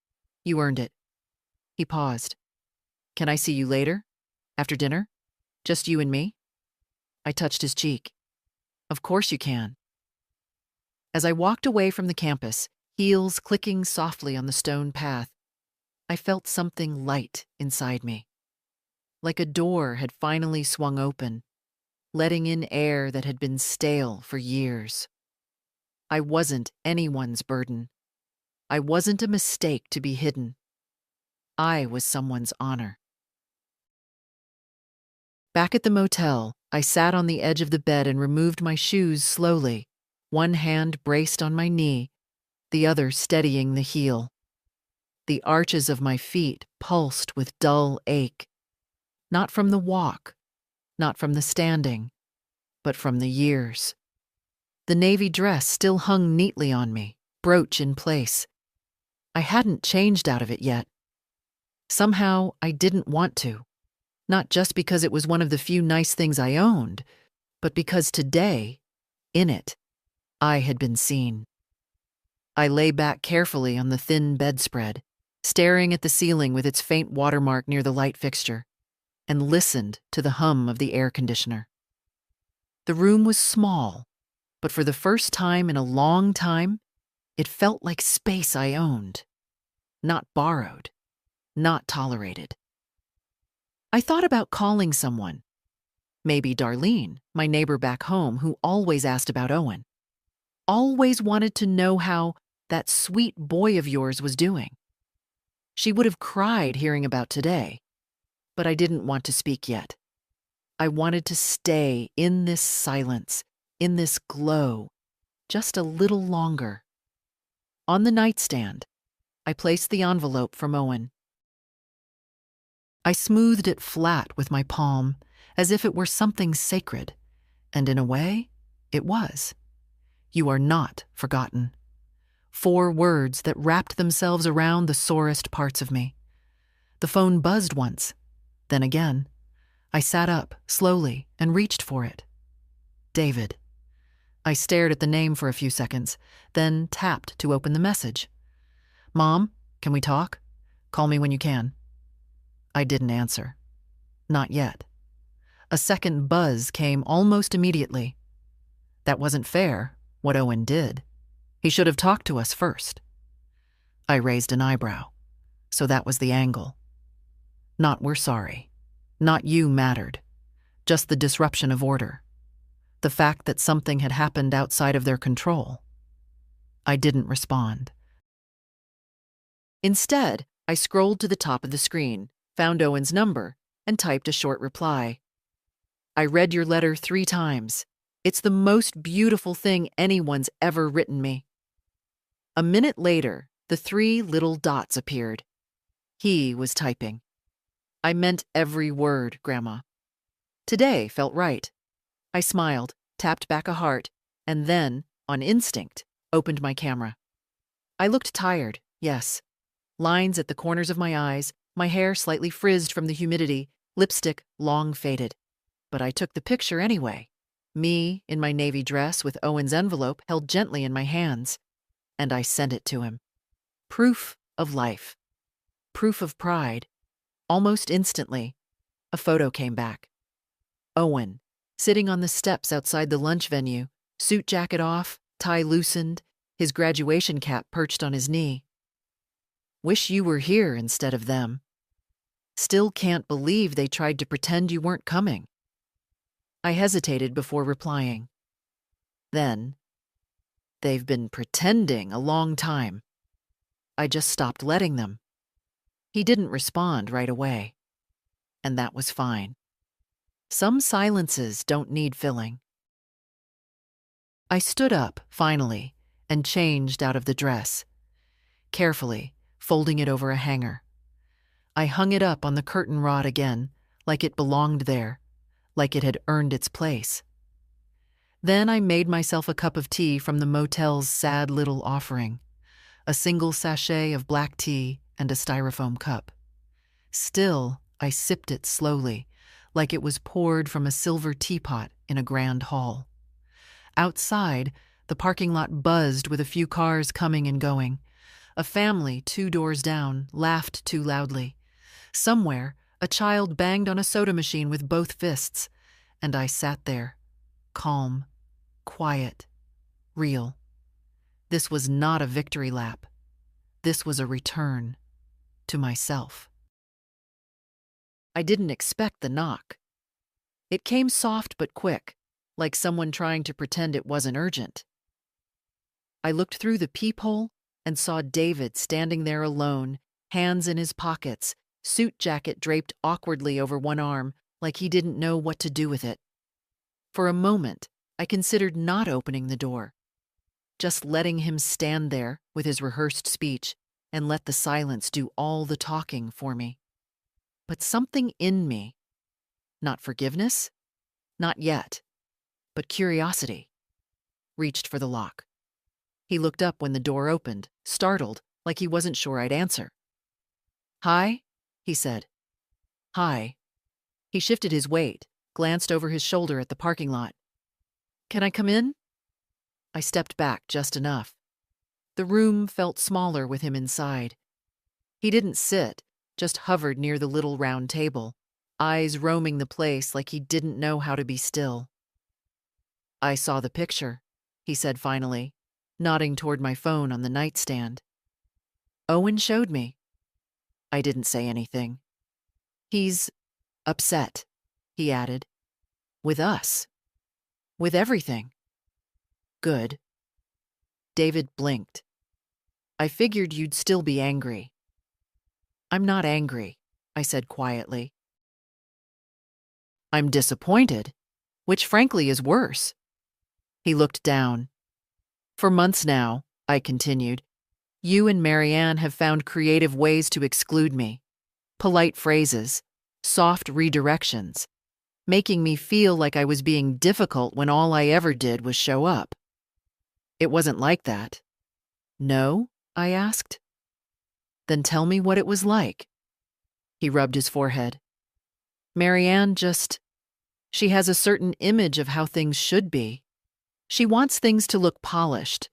You earned it. He paused. Can I see you later? After dinner? Just you and me? I touched his cheek. Of course you can. As I walked away from the campus, heels clicking softly on the stone path, I felt something light inside me. Like a door had finally swung open, letting in air that had been stale for years. I wasn't anyone's burden. I wasn't a mistake to be hidden. I was someone's honor. Back at the motel, I sat on the edge of the bed and removed my shoes slowly, one hand braced on my knee, the other steadying the heel. The arches of my feet pulsed with dull ache, not from the walk, not from the standing, but from the years. The navy dress still hung neatly on me, brooch in place. I hadn't changed out of it yet. Somehow, I didn't want to. Not just because it was one of the few nice things I owned, but because today, in it, I had been seen. I lay back carefully on the thin bedspread, staring at the ceiling with its faint watermark near the light fixture, and listened to the hum of the air conditioner. The room was small, but for the first time in a long time, it felt like space I owned. Not borrowed, not tolerated. I thought about calling someone. Maybe Darlene, my neighbor back home who always asked about Owen. Always wanted to know how that sweet boy of yours was doing. She would have cried hearing about today, but I didn't want to speak yet. I wanted to stay in this silence, in this glow, just a little longer. On the nightstand, I placed the envelope from Owen. I smoothed it flat with my palm, as if it were something sacred, and in a way, it was. You are not forgotten. 4 words that wrapped themselves around the sorest parts of me. The phone buzzed once, then again. I sat up, slowly, and reached for it. David. I stared at the name for a few seconds, then tapped to open the message. Mom, can we talk? Call me when you can. I didn't answer. Not yet. A second buzz came almost immediately. That wasn't fair, what Owen did. He should have talked to us first. I raised an eyebrow. So that was the angle. Not we're sorry. Not you mattered. Just the disruption of order. The fact that something had happened outside of their control. I didn't respond. Instead, I scrolled to the top of the screen, found Owen's number, and typed a short reply. I read your letter 3 times. It's the most beautiful thing anyone's ever written me. A minute later, the 3 little dots appeared. He was typing. I meant every word, Grandma. Today felt right. I smiled, tapped back a heart, and then, on instinct, opened my camera. I looked tired, yes. Lines at the corners of my eyes, my hair slightly frizzed from the humidity, lipstick long faded. But I took the picture anyway. Me, in my navy dress with Owen's envelope held gently in my hands. And I sent it to him. Proof of life. Proof of pride. Almost instantly, a photo came back. Owen, sitting on the steps outside the lunch venue, suit jacket off, tie loosened, his graduation cap perched on his knee. Wish you were here instead of them. Still can't believe they tried to pretend you weren't coming. I hesitated before replying. Then, they've been pretending a long time. I just stopped letting them. He didn't respond right away. And that was fine. Some silences don't need filling. I stood up, finally, and changed out of the dress. Carefully, folding it over a hanger. I hung it up on the curtain rod again, like it belonged there, like it had earned its place. Then I made myself a cup of tea from the motel's sad little offering, a single sachet of black tea and a styrofoam cup. Still, I sipped it slowly, like it was poured from a silver teapot in a grand hall. Outside, the parking lot buzzed with a few cars coming and going. A family 2 doors down laughed too loudly. Somewhere, a child banged on a soda machine with both fists, and I sat there, calm, quiet, real. This was not a victory lap. This was a return to myself. I didn't expect the knock. It came soft but quick, like someone trying to pretend it wasn't urgent. I looked through the peephole and saw David standing there alone, hands in his pockets, suit jacket draped awkwardly over one arm, like he didn't know what to do with it. For a moment, I considered not opening the door, just letting him stand there with his rehearsed speech and let the silence do all the talking for me. But something in me, not forgiveness, not yet, but curiosity, reached for the lock. He looked up when the door opened, startled, like he wasn't sure I'd answer. "Hi," he said. "Hi." He shifted his weight, glanced over his shoulder at the parking lot. "Can I come in?" I stepped back just enough. The room felt smaller with him inside. He didn't sit, just hovered near the little round table, eyes roaming the place like he didn't know how to be still. "I saw the picture," he said finally, nodding toward my phone on the nightstand. "Owen showed me." I didn't say anything. "He's upset," he added. With us. With everything. Good. David blinked. I figured you'd still be angry. I'm not angry, I said quietly. I'm disappointed, which frankly is worse. He looked down. For months now, I continued, you and Marianne have found creative ways to exclude me. Polite phrases, soft redirections, making me feel like I was being difficult when all I ever did was show up. It wasn't like that. No? I asked. Then tell me what it was like. He rubbed his forehead. Marianne she has a certain image of how things should be. She wants things to look polished.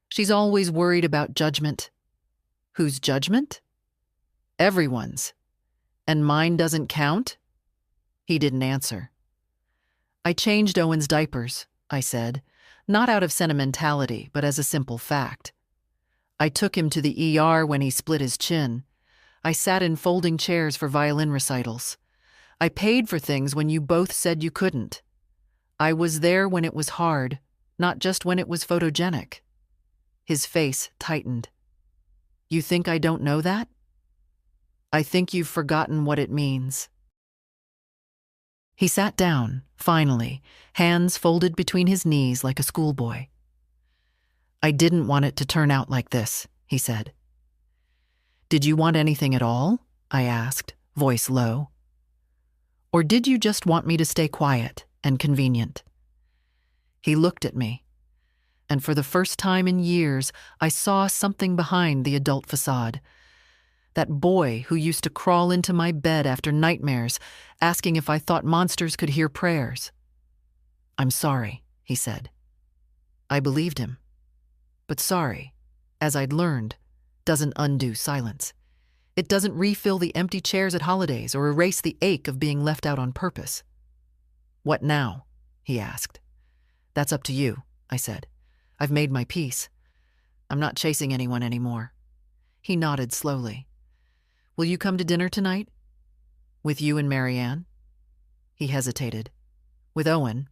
She's always worried about judgment. Whose judgment? Everyone's. And mine doesn't count? He didn't answer. I changed Owen's diapers, I said, not out of sentimentality, but as a simple fact. I took him to the ER when he split his chin. I sat in folding chairs for violin recitals. I paid for things when you both said you couldn't. I was there when it was hard, not just when it was photogenic. His face tightened. You think I don't know that? I think you've forgotten what it means. He sat down, finally, hands folded between his knees like a schoolboy. I didn't want it to turn out like this, he said. Did you want anything at all? I asked, voice low. Or did you just want me to stay quiet and convenient? He looked at me, and for the first time in years, I saw something behind the adult facade. That boy who used to crawl into my bed after nightmares, asking if I thought monsters could hear prayers. I'm sorry, he said. I believed him. But sorry, as I'd learned, doesn't undo silence. It doesn't refill the empty chairs at holidays or erase the ache of being left out on purpose. What now? He asked. That's up to you, I said. I've made my peace. I'm not chasing anyone anymore. He nodded slowly. Will you come to dinner tonight? With you and Marianne? He hesitated. With Owen?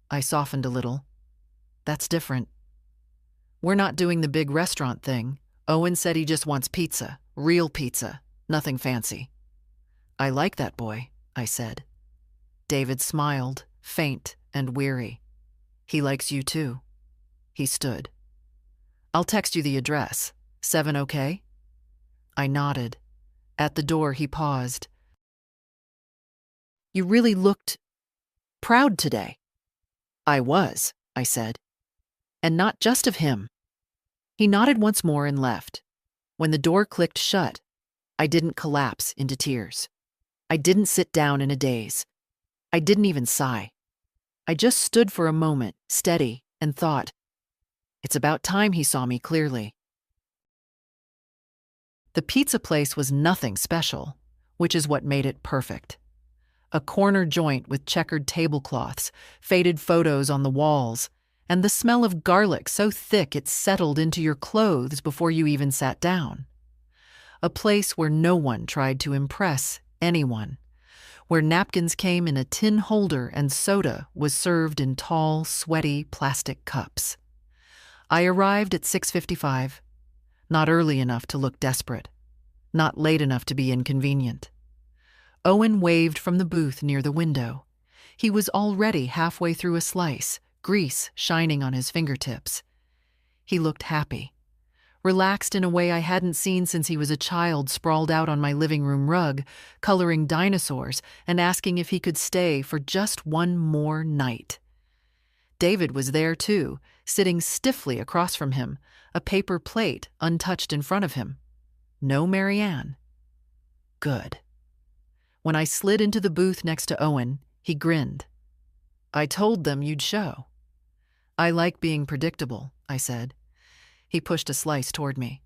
I softened a little. That's different. We're not doing the big restaurant thing. Owen said he just wants pizza, real pizza, nothing fancy. I like that boy, I said. David smiled, faint and weary. He likes you too. He stood. I'll text you the address. 7 okay? I nodded. At the door, he paused. You really looked proud today. I was, I said. And not just of him. He nodded once more and left. When the door clicked shut, I didn't collapse into tears. I didn't sit down in a daze. I didn't even sigh. I just stood for a moment, steady, and thought, it's about time he saw me clearly. The pizza place was nothing special, which is what made it perfect. A corner joint with checkered tablecloths, faded photos on the walls, and the smell of garlic so thick it settled into your clothes before you even sat down. A place where no one tried to impress anyone, where napkins came in a tin holder and soda was served in tall, sweaty plastic cups. I arrived at 6:55, not early enough to look desperate, not late enough to be inconvenient. Owen waved from the booth near the window. He was already halfway through a slice, grease shining on his fingertips. He looked happy, relaxed in a way I hadn't seen since he was a child sprawled out on my living room rug, coloring dinosaurs and asking if he could stay for just one more night. David was there too, sitting stiffly across from him, a paper plate untouched in front of him. No Marianne. Good. When I slid into the booth next to Owen, he grinned. I told them you'd show. I like being predictable, I said. He pushed a slice toward me.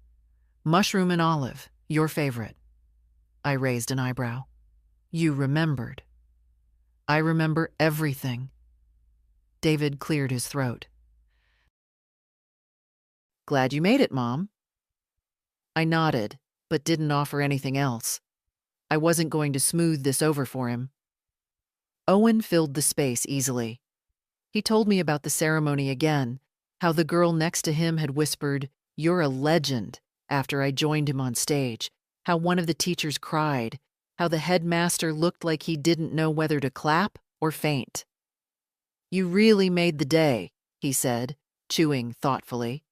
Mushroom and olive, your favorite. I raised an eyebrow. You remembered. I remember everything. David cleared his throat. Glad you made it, Mom. I nodded, but didn't offer anything else. I wasn't going to smooth this over for him. Owen filled the space easily. He told me about the ceremony again, how the girl next to him had whispered, "You're a legend," after I joined him on stage, how one of the teachers cried, how the headmaster looked like he didn't know whether to clap or faint. "You really made the day," he said, chewing thoughtfully.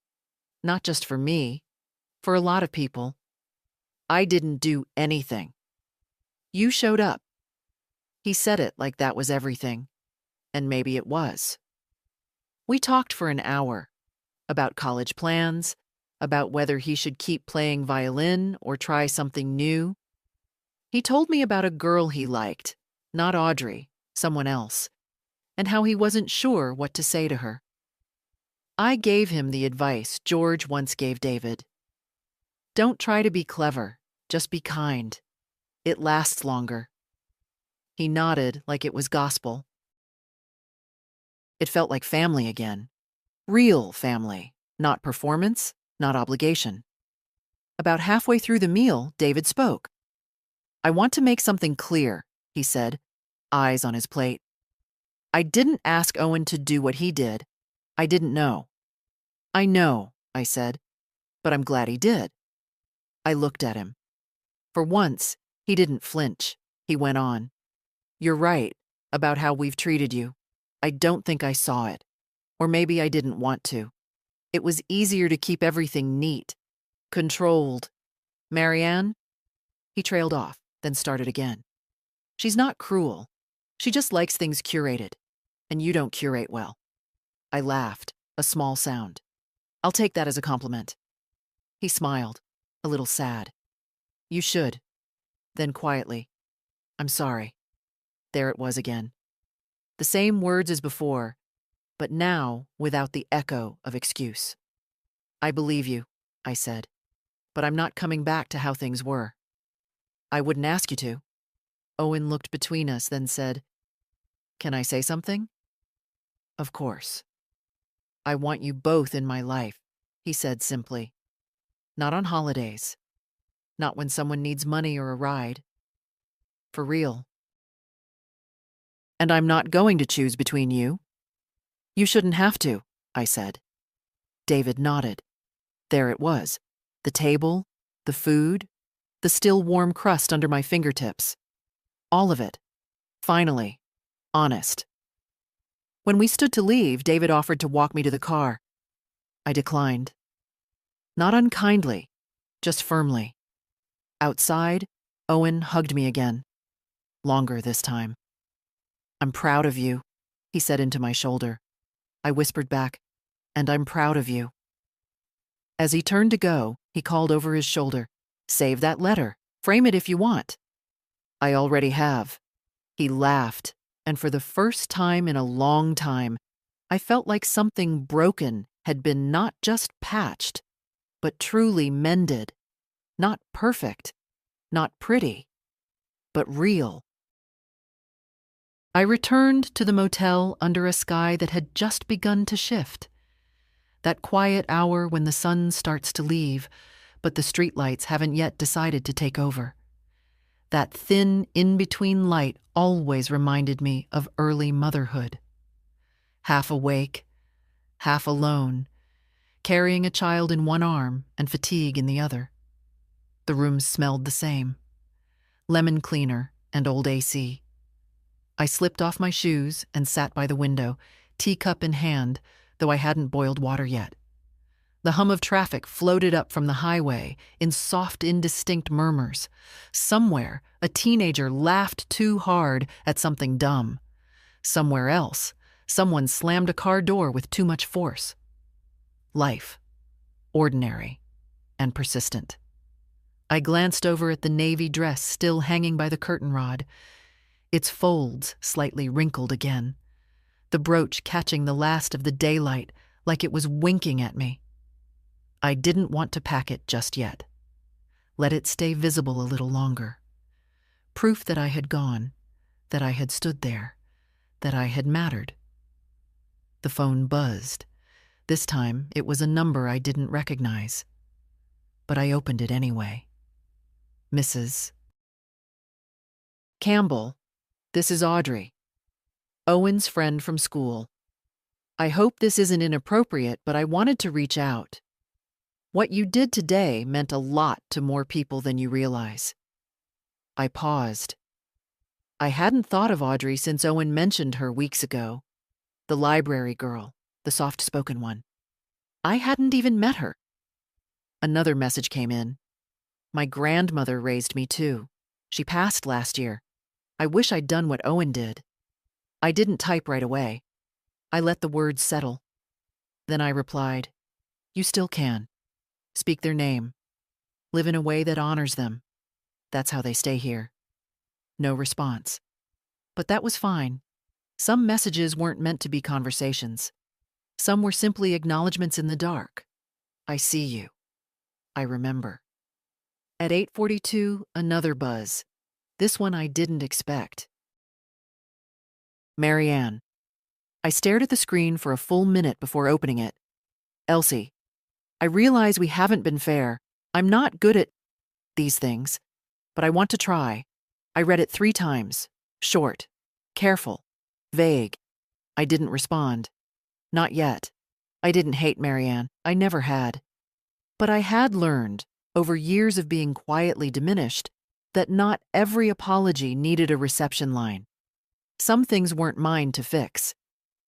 "Not just for me, for a lot of people. I didn't do anything. You showed up." He said it like that was everything, and maybe it was. We talked for an hour about college plans, about whether he should keep playing violin or try something new. He told me about a girl he liked, not Audrey, someone else, and how he wasn't sure what to say to her. I gave him the advice George once gave David. Don't try to be clever, just be kind. It lasts longer. He nodded like it was gospel. It felt like family again. Real family, not performance, not obligation. About halfway through the meal, David spoke. "I want to make something clear," he said, eyes on his plate. "I didn't ask Owen to do what he did. I didn't know." "I know," I said, "but I'm glad he did." I looked at him. For once, he didn't flinch. He went on. "You're right about how we've treated you. I don't think I saw it. Or maybe I didn't want to. It was easier to keep everything neat, controlled. Marianne?" He trailed off, then started again. "She's not cruel. She just likes things curated. And you don't curate well." I laughed, a small sound. "I'll take that as a compliment." He smiled, a little sad. "You should." Then quietly, "I'm sorry." There it was again. The same words as before, but now without the echo of excuse. "I believe you," I said, "but I'm not coming back to how things were." "I wouldn't ask you to." Owen looked between us, then said, "Can I say something?" "Of course." "I want you both in my life," he said simply. "Not on holidays. Not when someone needs money or a ride. For real." "And I'm not going to choose between you." "You shouldn't have to," I said. David nodded. There it was. The table, the food, the still warm crust under my fingertips. All of it. Finally. Honest. When we stood to leave, David offered to walk me to the car. I declined. Not unkindly, just firmly. Outside, Owen hugged me again. Longer this time. "I'm proud of you," he said into my shoulder. I whispered back, "And I'm proud of you." As he turned to go, he called over his shoulder, "Save that letter. Frame it if you want." "I already have." He laughed, and for the first time in a long time, I felt like something broken had been not just patched, but truly mended. Not perfect, not pretty, but real. I returned to the motel under a sky that had just begun to shift. That quiet hour when the sun starts to leave, but the streetlights haven't yet decided to take over. That thin, in-between light always reminded me of early motherhood. Half awake, half alone, carrying a child in one arm and fatigue in the other. The rooms smelled the same. Lemon cleaner and old AC. I slipped off my shoes and sat by the window, teacup in hand, though I hadn't boiled water yet. The hum of traffic floated up from the highway in soft, indistinct murmurs. Somewhere, a teenager laughed too hard at something dumb. Somewhere else, someone slammed a car door with too much force. Life. Ordinary and persistent. I glanced over at the navy dress still hanging by the curtain rod, its folds slightly wrinkled again, the brooch catching the last of the daylight like it was winking at me. I didn't want to pack it just yet. Let it stay visible a little longer. Proof that I had gone, that I had stood there, that I had mattered. The phone buzzed. This time it was a number I didn't recognize. But I opened it anyway. "Mrs. Campbell, this is Audrey." Owen's friend from school. I hope this isn't inappropriate, but I wanted to reach out. What you did today meant a lot to more people than you realize. I paused. I hadn't thought of Audrey since Owen mentioned her weeks ago. The library girl, the soft-spoken one. I hadn't even met her. Another message came in. My grandmother raised me too. She passed last year. I wish I'd done what Owen did. I didn't type right away. I let the words settle. Then I replied, "You still can. Speak their name. Live in a way that honors them. That's how they stay here." No response. But that was fine. Some messages weren't meant to be conversations. Some were simply acknowledgments in the dark. I see you. I remember. At 8:42, another buzz. This one I didn't expect. Marianne. I stared at the screen for a full minute before opening it. Elsie. I realize we haven't been fair. I'm not good at these things, but I want to try. I read it 3 times. Short. Careful. Vague. I didn't respond. Not yet. I didn't hate Marianne. I never had. But I had learned, over years of being quietly diminished, that not every apology needed a reception line. Some things weren't mine to fix.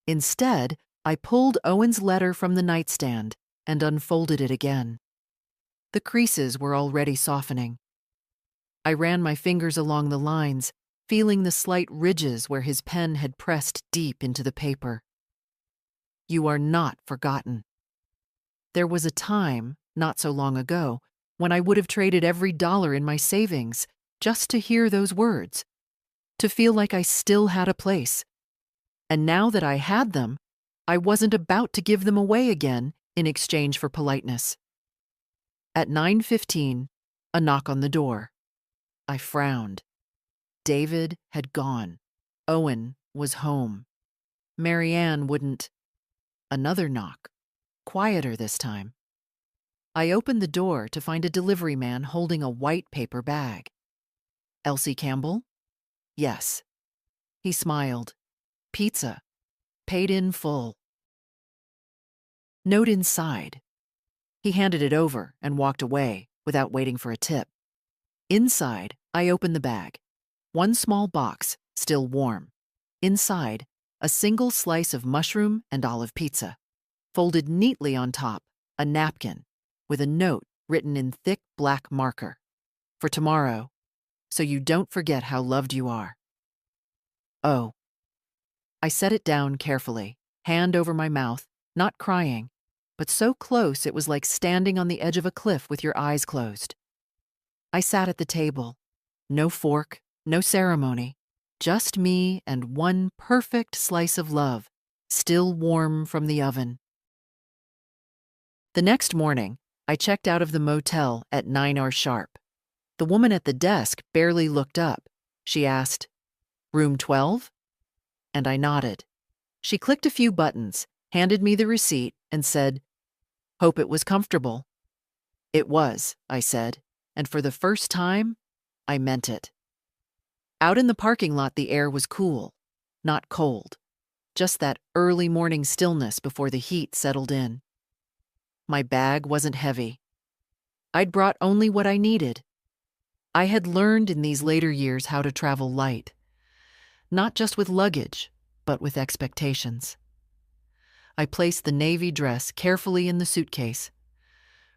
Instead, I pulled Owen's letter from the nightstand and unfolded it again. The creases were already softening. I ran my fingers along the lines, feeling the slight ridges where his pen had pressed deep into the paper. You are not forgotten. There was a time, not so long ago, when I would have traded every dollar in my savings just to hear those words, to feel like I still had a place. And now that I had them, I wasn't about to give them away again in exchange for politeness. At 9:15, a knock on the door. I frowned. David had gone. Owen was home. Marianne wouldn't. Another knock. Quieter this time. I opened the door to find a delivery man holding a white paper bag. Elsie Campbell? Yes. He smiled. Pizza. Paid in full. Note inside. He handed it over and walked away without waiting for a tip. Inside, I opened the bag. One small box, still warm. Inside, a single slice of mushroom and olive pizza. Folded neatly on top, a napkin with a note written in thick black marker. For tomorrow, so you don't forget how loved you are. Oh. I set it down carefully, hand over my mouth, not crying, but so close it was like standing on the edge of a cliff with your eyes closed. I sat at the table. No fork, no ceremony, just me and one perfect slice of love, still warm from the oven. The next morning, I checked out of the motel at 9 hours sharp. The woman at the desk barely looked up. She asked, "Room 12?" And I nodded. She clicked a few buttons, handed me the receipt, and said, "Hope it was comfortable." It was, I said, and for the first time, I meant it. Out in the parking lot, the air was cool, not cold, just that early morning stillness before the heat settled in. My bag wasn't heavy. I'd brought only what I needed. I had learned in these later years how to travel light, not just with luggage, but with expectations. I placed the navy dress carefully in the suitcase,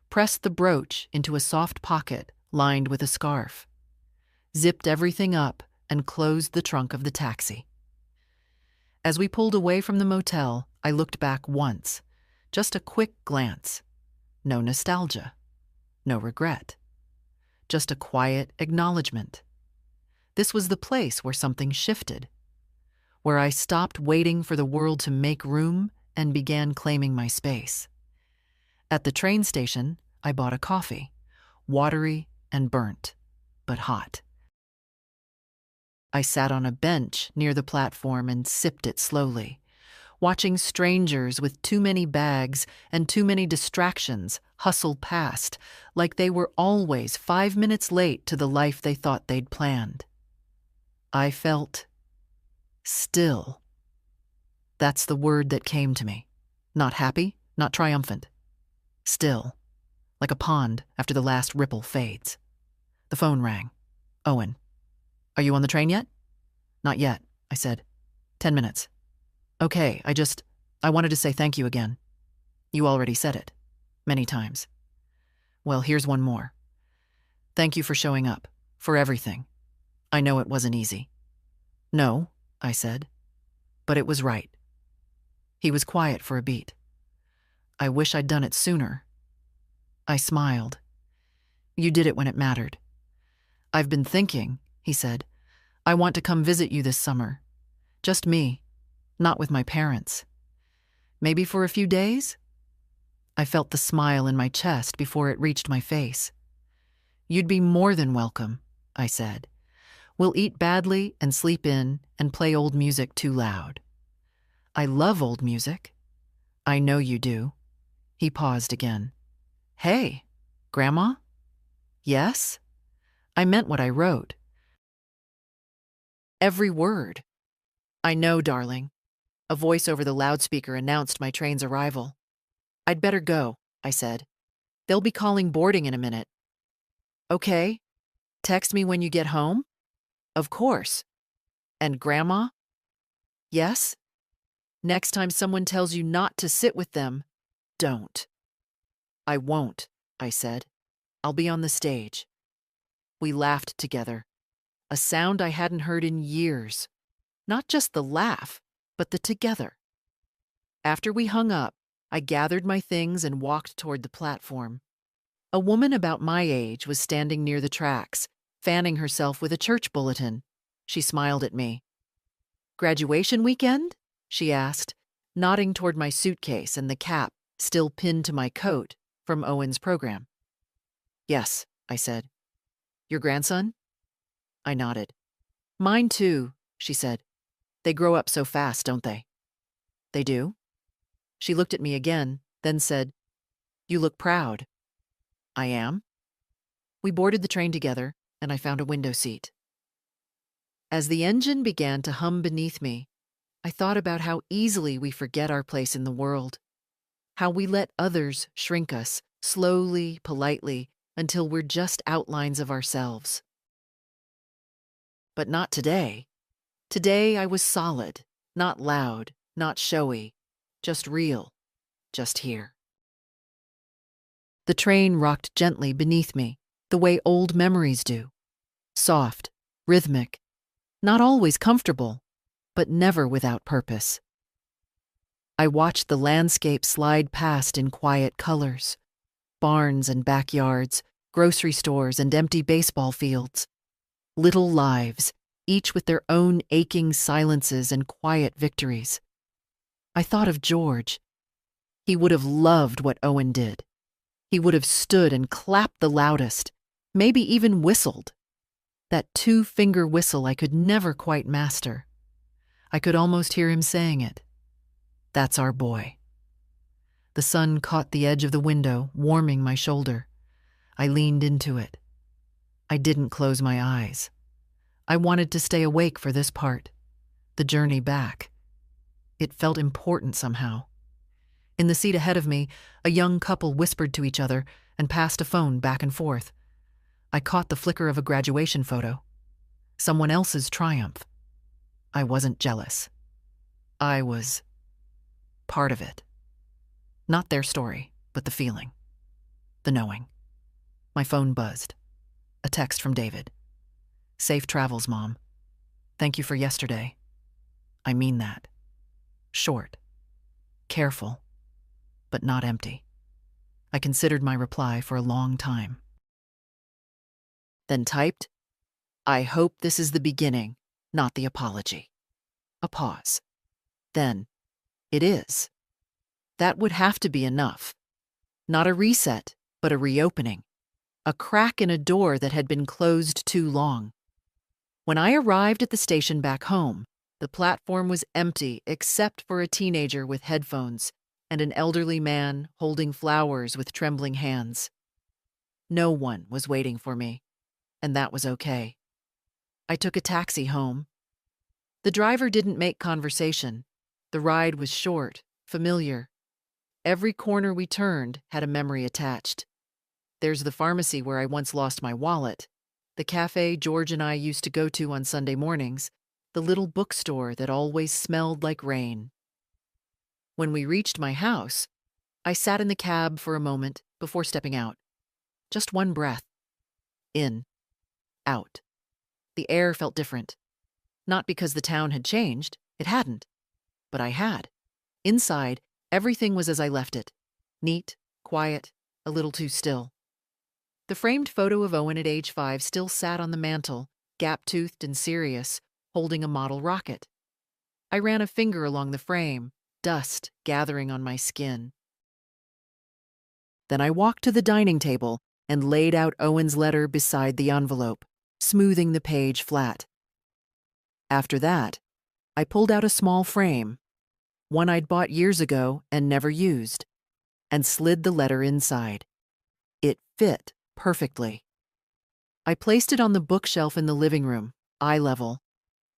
pressed the brooch into a soft pocket lined with a scarf, zipped everything up, and closed the trunk of the taxi. As we pulled away from the motel, I looked back once, just a quick glance. No nostalgia, no regret, just a quiet acknowledgement. This was the place where something shifted, where I stopped waiting for the world to make room and began claiming my space. At the train station, I bought a coffee, watery and burnt, but hot. I sat on a bench near the platform and sipped it slowly, watching strangers with too many bags and too many distractions hustle past like they were always 5 minutes late to the life they thought they'd planned. I felt still. That's the word that came to me. Not happy, not triumphant. Still, like a pond after the last ripple fades. The phone rang. Owen. Are you on the train yet? Not yet, I said. 10 minutes. Okay, I wanted to say thank you again. You already said it. Many times. Well, here's one more. Thank you for showing up. For everything. I know it wasn't easy. No, I said. But it was right. He was quiet for a beat. I wish I'd done it sooner. I smiled. You did it when it mattered. I've been thinking, he said. I want to come visit you this summer. Just me, not with my parents. Maybe for a few days? I felt the smile in my chest before it reached my face. You'd be more than welcome, I said. We'll eat badly and sleep in and play old music too loud. I love old music. I know you do. He paused again. Hey, Grandma? Yes? I meant what I wrote. Every word. I know, darling. A voice over the loudspeaker announced my train's arrival. I'd better go, I said. They'll be calling boarding in a minute. Okay. Text me when you get home? Of course. And Grandma? Yes? Next time someone tells you not to sit with them, don't. I won't, I said. I'll be on the stage. We laughed together, a sound I hadn't heard in years. Not just the laugh, but the together. After we hung up, I gathered my things and walked toward the platform. A woman about my age was standing near the tracks, fanning herself with a church bulletin. She smiled at me. Graduation weekend? She asked, nodding toward my suitcase and the cap, still pinned to my coat, from Owen's program. Yes, I said. Your grandson? I nodded. Mine too, she said. They grow up so fast, don't they? They do? She looked at me again, then said, You look proud. I am. We boarded the train together, and I found a window seat. As the engine began to hum beneath me, I thought about how easily we forget our place in the world, how we let others shrink us, slowly, politely, until we're just outlines of ourselves. But not today. Today I was solid, not loud, not showy, just real, just here. The train rocked gently beneath me, the way old memories do. Soft, rhythmic, not always comfortable, but never without purpose. I watched the landscape slide past in quiet colors. Barns and backyards, grocery stores and empty baseball fields. Little lives, each with their own aching silences and quiet victories. I thought of George. He would have loved what Owen did. He would have stood and clapped the loudest, maybe even whistled. That two-finger whistle I could never quite master. I could almost hear him saying it. That's our boy. The sun caught the edge of the window, warming my shoulder. I leaned into it. I didn't close my eyes. I wanted to stay awake for this part, the journey back. It felt important somehow. In the seat ahead of me, a young couple whispered to each other and passed a phone back and forth. I caught the flicker of a graduation photo. Someone else's triumph. I wasn't jealous. I was part of it. Not their story, but the feeling. The knowing. My phone buzzed. A text from David. Safe travels, Mom. Thank you for yesterday. I mean that. Short. Careful. But not empty. I considered my reply for a long time. Then typed, I hope this is the beginning, not the apology. A pause. Then, it is. That would have to be enough. Not a reset, but a reopening. A crack in a door that had been closed too long. When I arrived at the station back home, the platform was empty except for a teenager with headphones and an elderly man holding flowers with trembling hands. No one was waiting for me, and that was okay. I took a taxi home. The driver didn't make conversation, The ride was short, familiar. Every corner we turned had a memory attached. There's the pharmacy where I once lost my wallet, the cafe George and I used to go to on Sunday mornings, the little bookstore that always smelled like rain. When we reached my house, I sat in the cab for a moment before stepping out. Just one breath. In. Out. The air felt different. Not because the town had changed, it hadn't. But I had. Inside, everything was as I left it. Neat, quiet, a little too still. The framed photo of Owen at age 5 still sat on the mantel, gap-toothed and serious, holding a model rocket. I ran a finger along the frame, dust gathering on my skin. Then I walked to the dining table and laid out Owen's letter beside the envelope, smoothing the page flat. After that, I pulled out a small frame, one I'd bought years ago and never used, and slid the letter inside. It fit perfectly. I placed it on the bookshelf in the living room, eye level,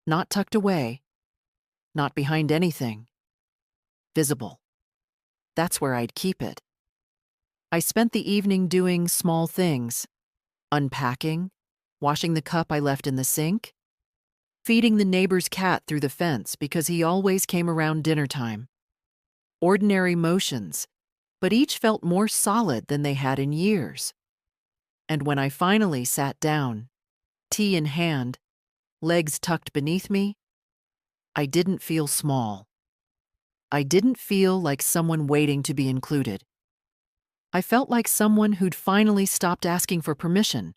not tucked away, not behind anything. Visible. That's where I'd keep it. I spent the evening doing small things, unpacking, washing the cup I left in the sink, feeding the neighbor's cat through the fence because he always came around dinner time. Ordinary motions, but each felt more solid than they had in years. And when I finally sat down, tea in hand, legs tucked beneath me, I didn't feel small. I didn't feel like someone waiting to be included. I felt like someone who'd finally stopped asking for permission.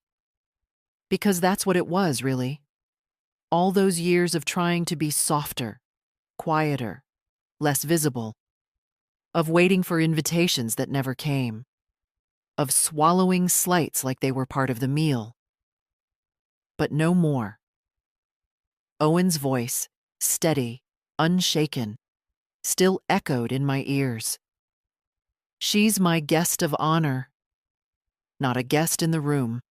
Because that's what it was, really. All those years of trying to be softer, quieter, less visible, of waiting for invitations that never came, of swallowing slights like they were part of the meal. But no more. Owen's voice, steady, unshaken, still echoed in my ears. She's my guest of honor, not a guest in the room.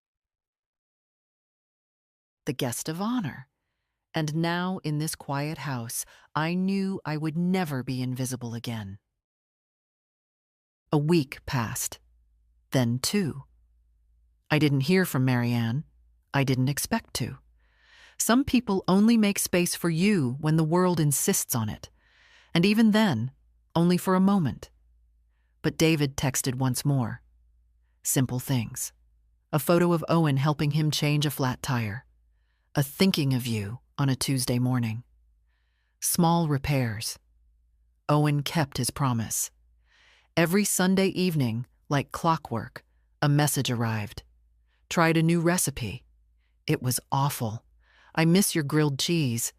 The guest of honor. And now, in this quiet house, I knew I would never be invisible again. A week passed. Then 2. I didn't hear from Marianne. I didn't expect to. Some people only make space for you when the world insists on it. And even then, only for a moment. But David texted once more. Simple things. A photo of Owen helping him change a flat tire. A thinking of you on a Tuesday morning. Small repairs. Owen kept his promise. Every Sunday evening, like clockwork, a message arrived. Tried a new recipe. It was awful. I miss your grilled cheese.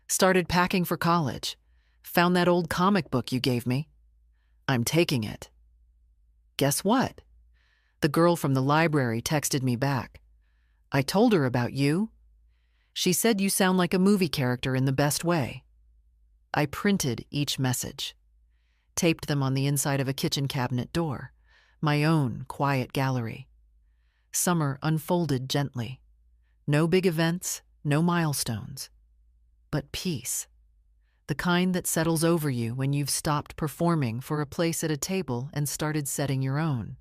Started packing for college. Found that old comic book you gave me. I'm taking it. Guess what? The girl from the library texted me back. I told her about you. She said you sound like a movie character in the best way. I printed each message. Taped them on the inside of a kitchen cabinet door. My own quiet gallery. Summer unfolded gently. No big events, no milestones. But peace. The kind that settles over you when you've stopped performing for a place at a table and started setting your own.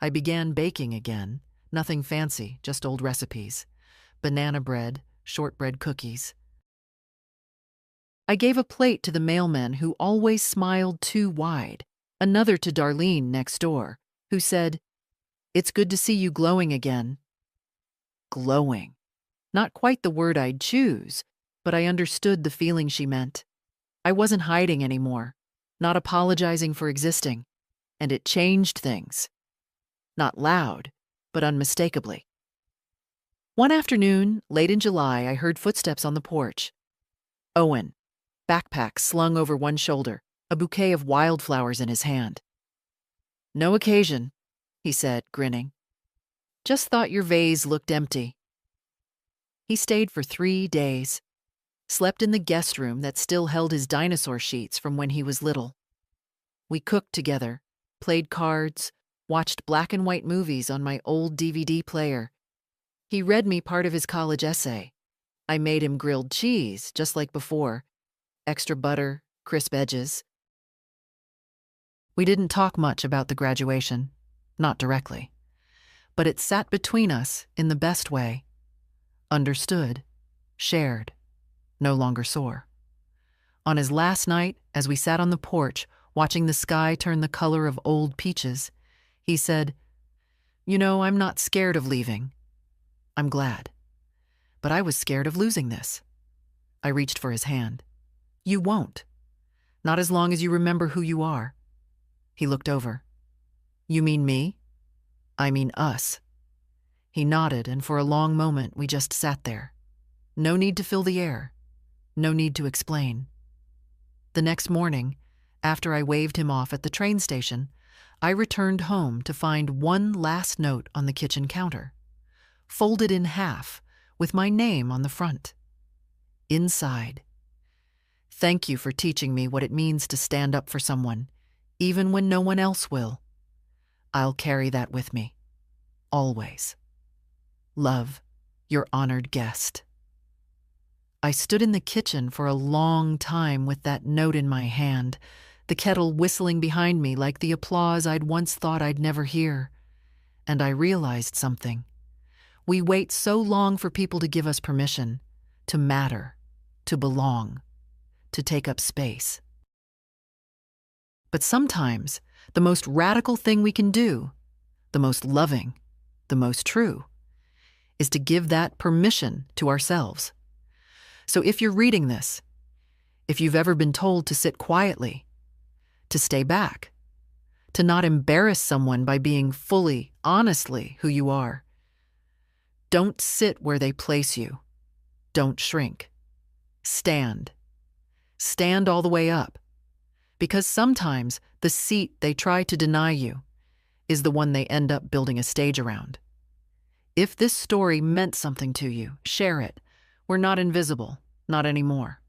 I began baking again. Nothing fancy, just old recipes. Banana bread, shortbread cookies. I gave a plate to the mailman who always smiled too wide, another to Darlene next door, who said, "It's good to see you glowing again." Glowing. Not quite the word I'd choose, but I understood the feeling she meant. I wasn't hiding anymore, not apologizing for existing, and it changed things. Not loud, but unmistakably. One afternoon, late in July, I heard footsteps on the porch. Owen, backpack slung over one shoulder, a bouquet of wildflowers in his hand. "No occasion," he said, grinning. "Just thought your vase looked empty." He stayed for 3 days. Slept in the guest room that still held his dinosaur sheets from when he was little. We cooked together, played cards, watched black and white movies on my old DVD player. He read me part of his college essay. I made him grilled cheese, just like before. Extra butter, crisp edges. We didn't talk much about the graduation, not directly, but it sat between us in the best way. Understood, shared, no longer sore. On his last night, as we sat on the porch, watching the sky turn the color of old peaches, he said, "You know, I'm not scared of leaving. I'm glad. But I was scared of losing this." I reached for his hand. "You won't. Not as long as you remember who you are." He looked over. "You mean me?" "I mean us." He nodded, and for a long moment we just sat there. No need to fill the air. No need to explain. The next morning, after I waved him off at the train station, I returned home to find one last note on the kitchen counter, folded in half, with my name on the front. Inside, "Thank you for teaching me what it means to stand up for someone, even when no one else will. I'll carry that with me. Always. Love, your honored guest." I stood in the kitchen for a long time with that note in my hand, the kettle whistling behind me like the applause I'd once thought I'd never hear. And I realized something. We wait so long for people to give us permission, to matter, to belong, to take up space. But sometimes, the most radical thing we can do, the most loving, the most true, is to give that permission to ourselves. So if you're reading this, if you've ever been told to sit quietly, to stay back, to not embarrass someone by being fully, honestly who you are, don't sit where they place you. Don't shrink. Stand. Stand all the way up. Because sometimes the seat they try to deny you is the one they end up building a stage around. If this story meant something to you, share it. We're not invisible, not anymore.